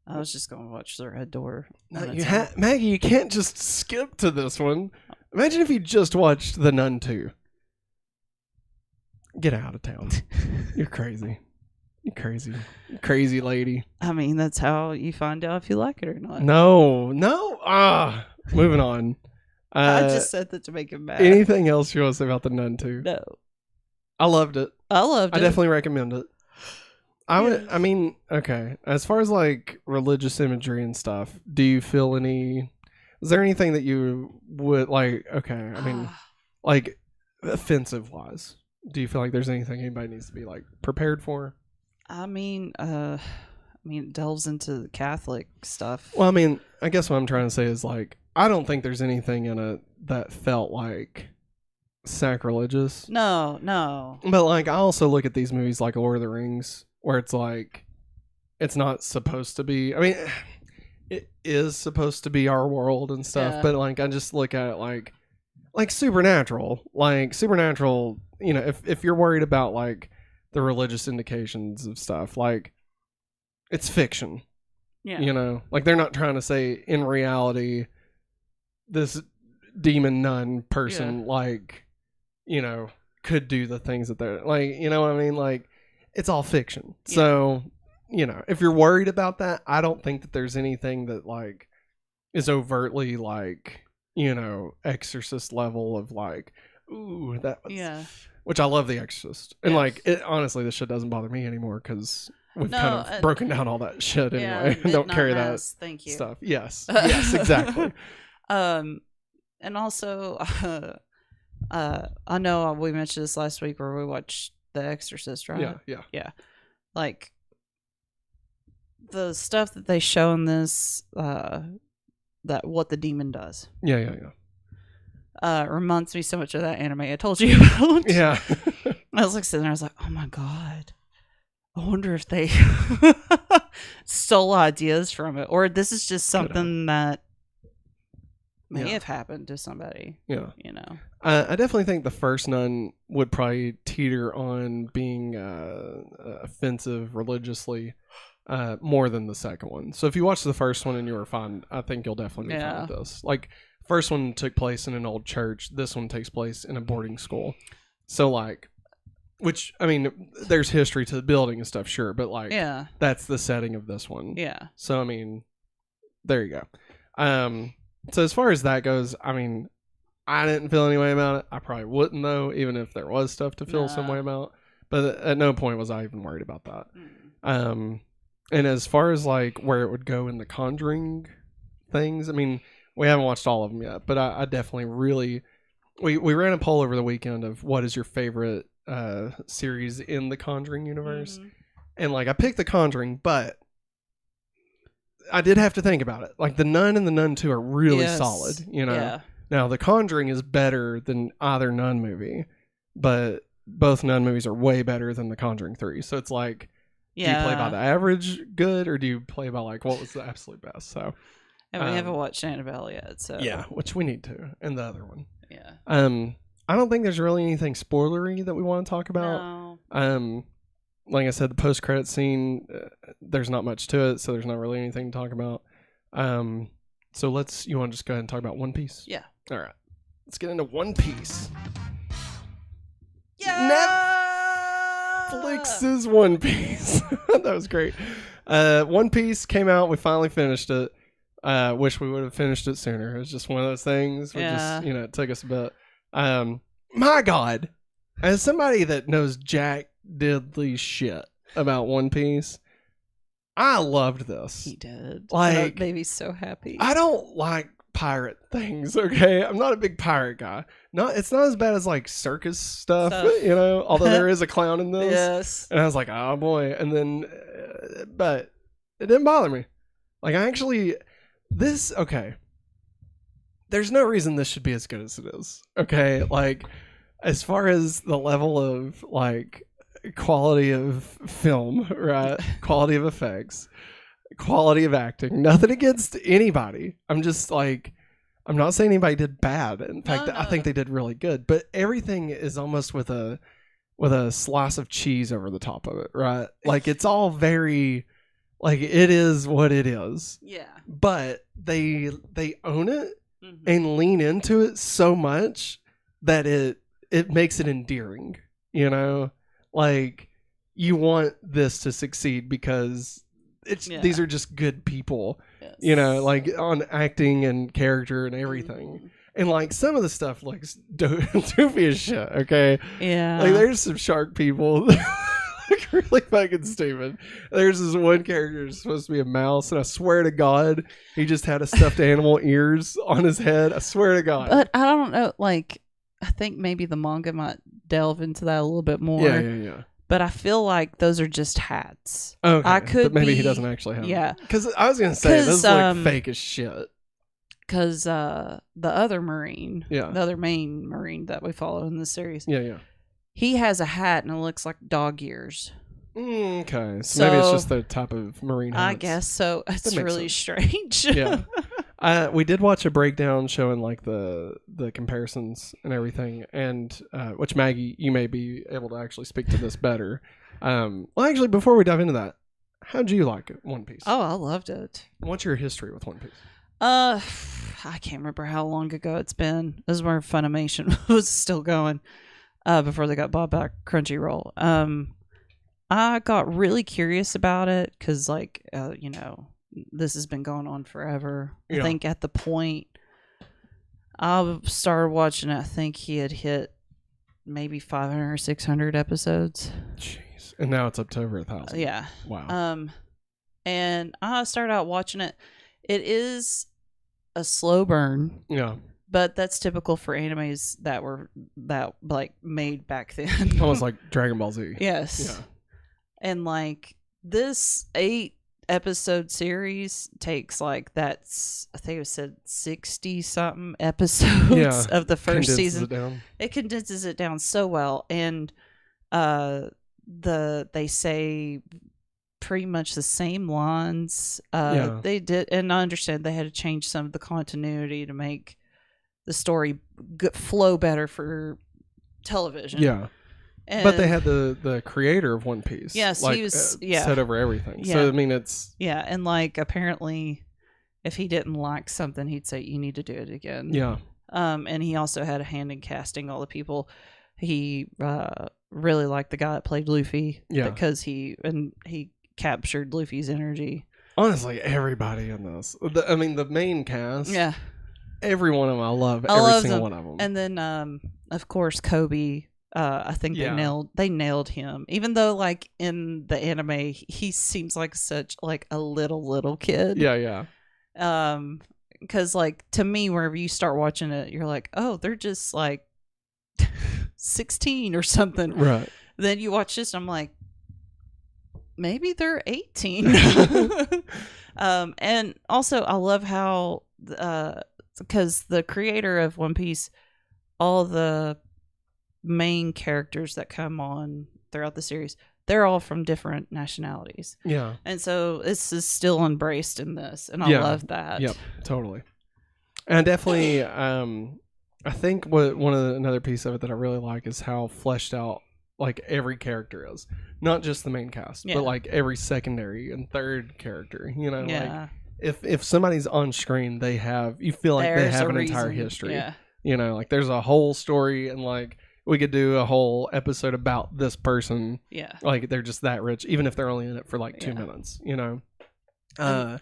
I was just going to watch The Red Door. Maggie, you can't just skip to this one. Imagine if you just watched The Nun 2. Get out of town. You're crazy. You're crazy. Crazy lady. I mean, that's how you find out if you like it or not. No. Moving on. I just said that to make him mad. Anything else you want to say about The Nun 2? No. I loved it. I definitely recommend it. I mean, okay. As far as like religious imagery and stuff, do you feel is there anything that you would like, okay, I mean, like offensive wise, do you feel like there's anything anybody needs to be like prepared for? I mean, it delves into the Catholic stuff. Well, I mean, I guess what I'm trying to say is like, I don't think there's anything in it that felt like sacrilegious. No. But like, I also look at these movies like Lord of the Rings, where it's like, it's not supposed to be. I mean, it is supposed to be our world and stuff, but like, I just look at it like Supernatural. Like, Supernatural you know, if you're worried about like the religious indications of stuff, like it's fiction. Yeah. You know, like they're not trying to say in reality this demon nun person like, you know, could do the things that they're like, you know what I mean? Like it's all fiction. Yeah. So, you know, if you're worried about that, I don't think that there's anything that like is overtly like, you know, Exorcist level of like, ooh, that was, which I love The Exorcist. And like, it honestly, this shit doesn't bother me anymore because we've kind of broken down all that shit anyway. Don't carry that Thank you. stuff. Yes. Yes, exactly. And also, I know we mentioned this last week where we watched The Exorcist, right? Yeah. Like, the stuff that they show in this, that what the demon does. Yeah. Reminds me so much of that anime I told you about. Yeah. I was like sitting there, I was like, oh my God. I wonder if they stole ideas from it. Or this is just something that may have happened to somebody. Yeah. You know. I definitely think the first Nun would probably teeter on being offensive religiously more than the second one. So if you watch the first one and you were fine, I think you'll definitely be fine with this. Like, first one took place in an old church. This one takes place in a boarding school. So, like, which, I mean, there's history to the building and stuff, sure. But, like, that's the setting of this one. Yeah. So, I mean, there you go. So, as far as that goes, I mean, I didn't feel any way about it. I probably wouldn't, though, even if there was stuff to feel some way about. But at no point was I even worried about that. And as far as, like, where it would go in the Conjuring things, I mean, we haven't watched all of them yet, but I definitely really... We ran a poll over the weekend of what is your favorite series in the Conjuring universe. Mm-hmm. And, like, I picked the Conjuring, but I did have to think about it. Like, the Nun and the Nun 2 are really solid, you know? Yeah. Now, the Conjuring is better than either Nun movie, but both Nun movies are way better than the Conjuring 3. So it's like, do you play by the average good, or do you play by, like, what was the absolute best? So... And we haven't watched Annabelle yet, so... Yeah, which we need to, and the other one. Yeah. I don't think there's really anything spoilery that we want to talk about. No. Like I said, the post-credit scene, there's not much to it, so there's not really anything to talk about. So you want to just go ahead and talk about One Piece? Yeah. All right. Let's get into One Piece. Yeah! Netflix's One Piece. That was great. One Piece came out. We finally finished it. Wish we would have finished it sooner. It was just one of those things. It took us a bit. My God, as somebody that knows jack diddly shit about One Piece, I loved this. He did. Like, made me so happy. I don't like pirate things. Okay, I'm not a big pirate guy. It's not as bad as like circus stuff. You know. Although there is a clown in this. Yes. And I was like, oh boy. And then, but it didn't bother me. Like, I actually. Okay. There's no reason this should be as good as it is. Okay. Like, as far as the level of, like, quality of film, right? Quality of effects, quality of acting, nothing against anybody. I'm just like, I'm not saying anybody did bad. In fact, I think they did really good. But everything is almost with a slice of cheese over the top of it, right? Like, it's all very... Like, it is what it is. Yeah. But they own it and lean into it so much that it makes it endearing, you know? Like, you want this to succeed because these are just good people, you know, like on acting and character and everything. And, like, some of the stuff looks doofy as shit, okay? Yeah. Like, there's some shark people... really fucking stupid. There's this one character who's supposed to be a mouse, and I swear to God, he just had a stuffed animal ears on his head. I swear to God. But I don't know, like, I think maybe the manga might delve into that a little bit more. Yeah. But I feel like those are just hats. Okay, but maybe he doesn't actually have them. Because I was going to say, this is like fake as shit. Because the other Marine, the other main Marine that we follow in this series. Yeah. He has a hat and it looks like dog ears. Okay. So maybe it's just the type of Marine hats. I guess so. It's really strange. Yeah. We did watch a breakdown showing like the comparisons and everything, and which Maggie, you may be able to actually speak to this better. Well, actually, before we dive into that, how'd you like One Piece? Oh, I loved it. What's your history with One Piece? I can't remember how long ago it's been. This is where Funimation was still going before they got bought by Crunchyroll. I got really curious about it because, like, this has been going on forever. Yeah. I think at the point I started watching it, I think he had hit maybe 500 or 600 episodes. Jeez. And now it's up to over 1,000. Yeah. Wow. And I started out watching it. It is a slow burn. Yeah. But that's typical for animes that made back then. Almost like Dragon Ball Z. Yes. Yeah. And like this 8-episode series takes I think it said 60 something episodes of the first season. It condenses it down so well. And they say pretty much the same lines. They did, and I understand they had to change some of the continuity to make the story flow better for television. Yeah. But they had the creator of One Piece. Yes, he was set over everything. Yeah. So I mean, it's and like apparently, if he didn't like something, he'd say you need to do it again. Yeah. And he also had a hand in casting all the people. He really liked the guy that played Luffy. Yeah. Because he captured Luffy's energy. Honestly, everybody in this. I mean, the main cast. Yeah. Every one of them, I love every single one of them. And then, of course, Kobe. I think they nailed him. Even though, like in the anime, he seems like such like a little kid. Yeah. Because like to me, wherever you start watching it, you're like, oh, they're just like 16 or something. Right. Then you watch this, and I'm like, maybe they're 18. And also, I love how because the creator of One Piece, all the main characters that come on throughout the series, they're all from different nationalities. Yeah. And so this is still embraced in this, and I love that. Yep, totally. And definitely, I think another piece of it that I really like is how fleshed out like every character is. Not just the main cast, but like every secondary and third character. You know, like if somebody's on screen, you feel like they have an entire history. Yeah. You know, like there's a whole story, and like we could do a whole episode about this person. Yeah. Like they're just that rich, even if they're only in it for like 2 minutes, you know? I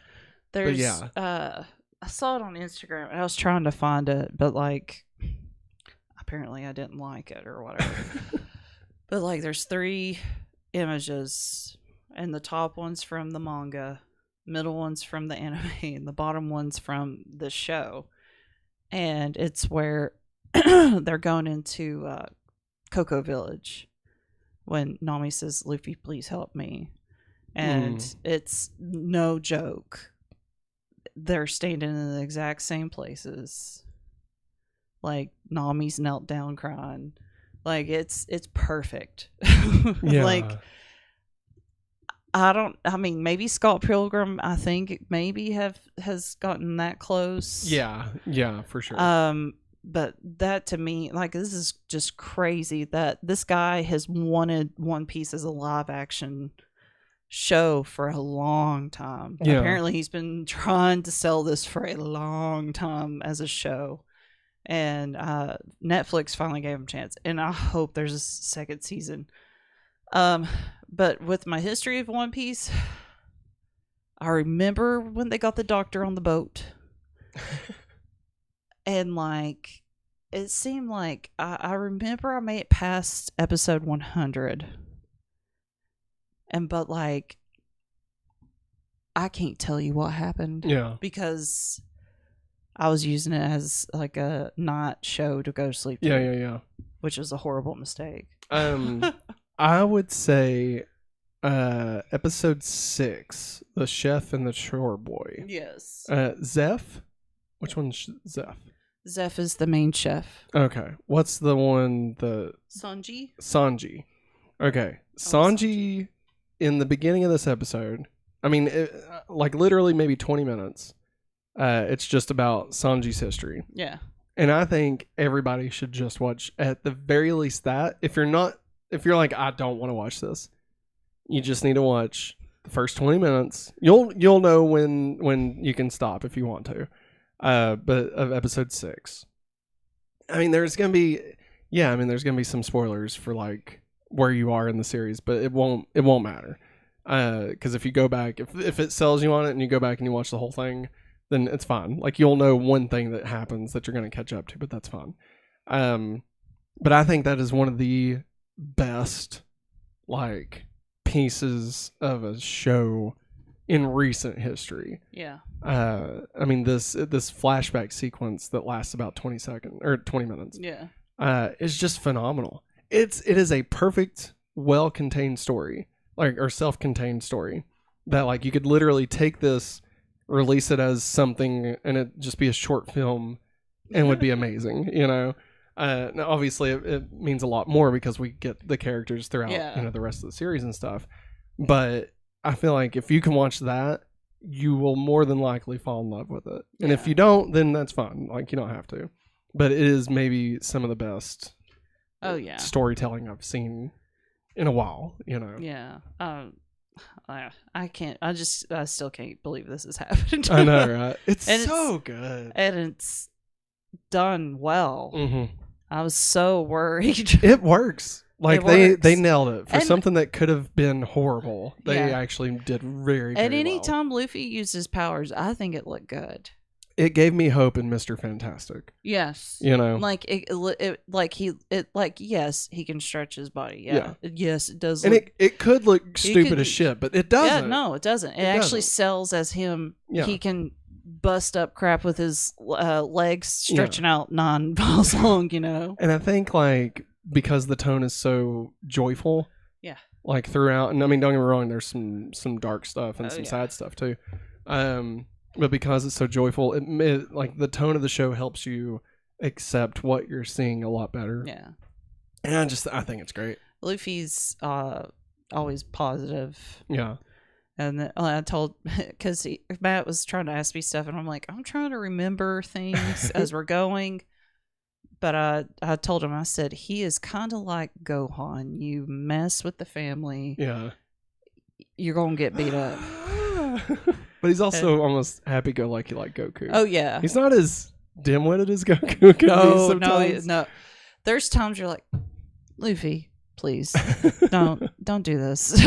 saw it on Instagram and I was trying to find it, but like apparently I didn't like it or whatever. But like there's 3 images, and the top one's from the manga, middle one's from the anime, and the bottom one's from the show. And it's where they're going into Cocoa Village when Nami says, Luffy, please help me. And it's no joke. They're standing in the exact same places. Like Nami's knelt down crying. Like it's perfect. Yeah. Like maybe Scott Pilgrim, I think maybe has gotten that close. Yeah, for sure. But that to me, like, this is just crazy that this guy has wanted One Piece as a live action show for a long time. Yeah. Apparently he's been trying to sell this for a long time as a show. And Netflix finally gave him a chance. And I hope there's a second season. But with my history of One Piece, I remember when they got the doctor on the boat. And like, it seemed like I remember I made it past episode 100. But like, I can't tell you what happened. Yeah. Because I was using it as like a night show to go to sleep. Yeah. Which was a horrible mistake. I would say episode 6, the chef and the chore boy. Yes. Zeph? Which one's Zeph? Zeph is the main chef. Okay. What's the one? Sanji. Okay. Sanji, in the beginning of this episode, I mean, like literally maybe 20 minutes, It's just about Sanji's history. Yeah. And I think everybody should just watch at the very least that. If you're like, I don't want to watch this, you just need to watch the first 20 minutes. You'll know when you can stop if you want to. But of episode 6. I mean, there's gonna be some spoilers for like where you are in the series, but it won't matter. Because if you go back, if it sells you on it and you go back and you watch the whole thing, then it's fine. Like you'll know one thing that happens that you're going to catch up to, but that's fine. But I think that is one of the best like pieces of a show in recent history. Yeah. I mean this flashback sequence that lasts about 20 minutes. Yeah. Is just phenomenal. It is a perfect, well-contained story, or self-contained story that like you could literally take this, release it as something, and it just be a short film, and would be amazing. Now obviously it means a lot more because we get the characters throughout the rest of the series and stuff. But I feel like if you can watch that, you will more than likely fall in love with it. And if you don't, then that's fine. Like you don't have to. But it is maybe some of the best storytelling I've seen in a while, Yeah. I can't. I still can't believe this has happened. I know, right? It's so good. And it's done well. Mm-hmm. I was so worried. It works. Like they nailed it. For something that could have been horrible, they actually did very, very well. And any time Luffy used his powers, I think it looked good. It gave me hope in Mr. Fantastic. Yes. Like yes, he can stretch his body. Yeah. Yes, it does. And it could look stupid as shit, but it doesn't. Yeah, no, it doesn't. It actually sells as him. Yeah. He can bust up crap with his legs stretching out 9 miles long, And I think like because the tone is so joyful. Yeah. Like throughout, and I mean, don't get me wrong, there's some dark stuff and some sad stuff too. But because it's so joyful, it like the tone of the show helps you accept what you're seeing a lot better. Yeah. And I think it's great. Luffy's always positive. Yeah. And I told, because Matt was trying to ask me stuff, and I'm like, I'm trying to remember things as we're going. But I told him, I said, he is kind of like Gohan. You mess with the family. Yeah. You're going to get beat up. But he's also almost happy-go-lucky like Goku. Oh, yeah. He's not as dim-witted as Goku can be sometimes. No. There's times you're like, Luffy, please, don't do this.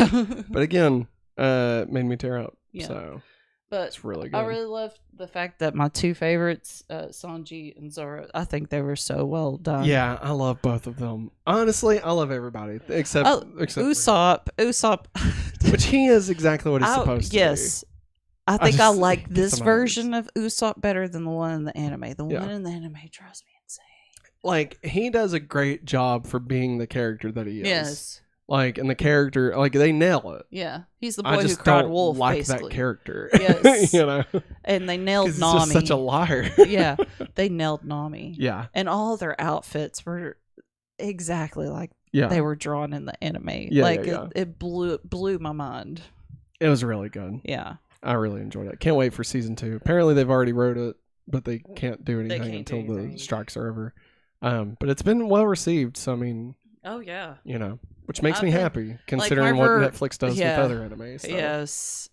But again, made me tear up. Yeah. So but it's really good. I really love the fact that my 2 favorites, Sanji and Zoro, I think they were so well done. Yeah, I love both of them. Honestly, I love everybody except Usopp. Which he is exactly what he's supposed to be. Yes. I think I like this version of Usopp better than the one in the anime. The one in the anime drives me insane. Like, he does a great job for being the character that he is. Yes. Like, and the character, like, they nail it. Yeah. He's the boy who cried wolf, like basically. that character. Yes. And they nailed Nami. He's just such a liar. Yeah. They nailed Nami. Yeah. And all their outfits were exactly like they were drawn in the anime. Yeah, it blew my mind. It was really good. Yeah. I really enjoyed it. Can't wait for season 2. Apparently they've already wrote it, but they can't do anything until the strikes are over. But it's been well received, so I mean... Oh, yeah. Which makes me happy, considering what Netflix does with other anime. So. Yes.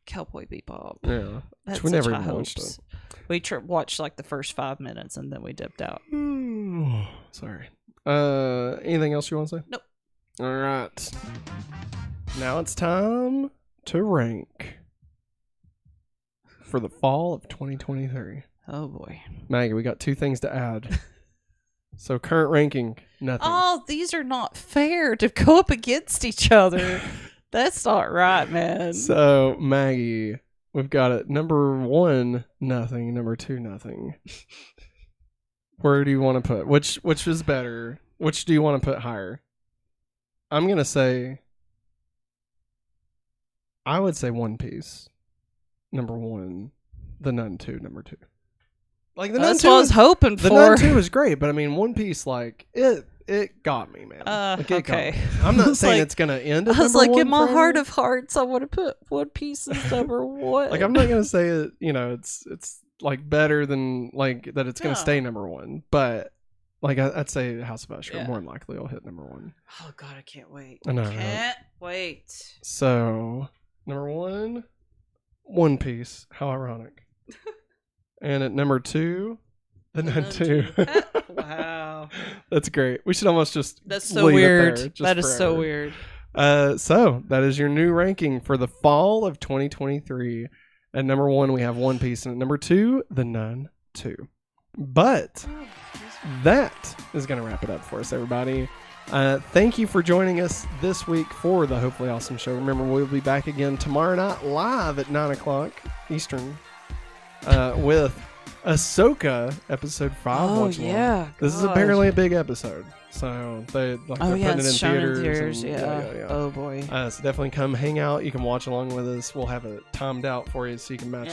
Cowboy Bebop. Yeah. Which we never even watched it. We watched like the first 5 minutes and then we dipped out. Sorry. Anything else you want to say? Nope. All right. Now it's time to rank for the fall of 2023. Oh, boy. Maggie, we got 2 things to add. So current ranking, nothing. Oh, these are not fair to go up against each other. That's not right, man. So, Maggie, we've got it. Number 1, nothing. Number 2, nothing. Where do you want to put? Which is better? Which do you want to put higher? I'm going to say... I would say One Piece, number 1. The Nun 2, number 2. Like the Nun 2, that's what I was hoping for. The Nun 2 is great, but I mean, One Piece, like it it got me, man. Like, it got okay. me. I'm not saying like, it's gonna end. I was like, in my heart forever. of hearts, I want to put One Piece as number one. Like, I'm not gonna say it. You know, it's like better than like that. It's gonna stay number one, but like I'd say House of Usher more than likely will hit number one. Oh God, I can't wait. I know. Can't wait. So number one, One Piece. How ironic. And at number two, the Nun 2. Wow. That's great. We should almost just That's so leave weird. It there, just that is forever. so weird. So that is your new ranking for the fall of 2023. At number one, we have One Piece, and at number two, The Nun 2. But that is going to wrap it up for us, everybody. Thank you for joining us this week for the Hopefully Awesome Show. Remember, we'll be back again tomorrow night live at 9 o'clock Eastern with Ahsoka episode 5. Oh, yeah. This is apparently a big episode. So they're putting it in theaters. Yeah. Oh, boy. So definitely come hang out. You can watch along with us. We'll have it timed out for you so you can match.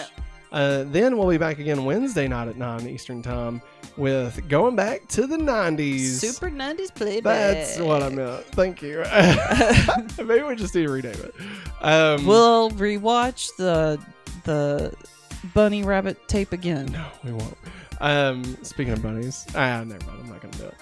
Yeah. Then we'll be back again Wednesday night at 9 Eastern time with Going Back to the 90s. Super 90s playback. That's what I meant. Thank you. Maybe we just need to rename it. We'll rewatch the bunny rabbit tape again. No, we won't. Speaking of bunnies, never mind. I'm not going to do it.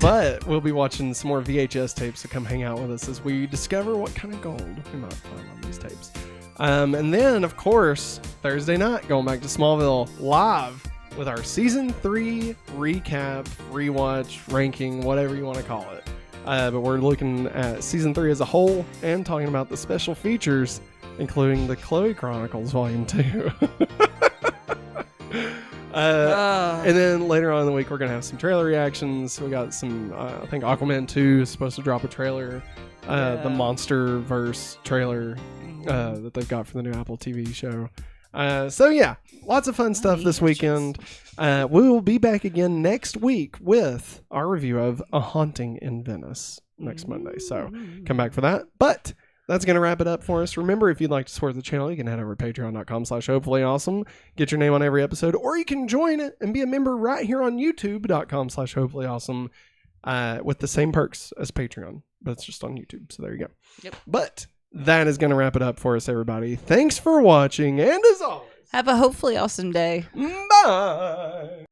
But we'll be watching some more VHS tapes, so come hang out with us as we discover what kind of gold we might find on these tapes. And then, of course, Thursday night, Going Back to Smallville live with our Season 3 recap, rewatch, ranking, whatever you want to call it. But we're looking at Season 3 as a whole and talking about the special features, including the Chloe Chronicles Volume 2. And then later on in the week, we're going to have some trailer reactions. We got some, I think Aquaman 2 is supposed to drop a trailer. The Monsterverse trailer that they've got for the new Apple TV show. So yeah, lots of fun stuff this weekend. We will be back again next week with our review of A Haunting in Venice next Monday. So come back for that. But that's going to wrap it up for us. Remember, if you'd like to support the channel, you can head over to patreon.com/hopefullyawesome. Get your name on every episode, or you can join it and be a member right here on youtube.com/hopefullyawesome with the same perks as Patreon, but it's just on YouTube. So there you go. Yep. But that is going to wrap it up for us, everybody. Thanks for watching, and as always, have a hopefully awesome day. Bye.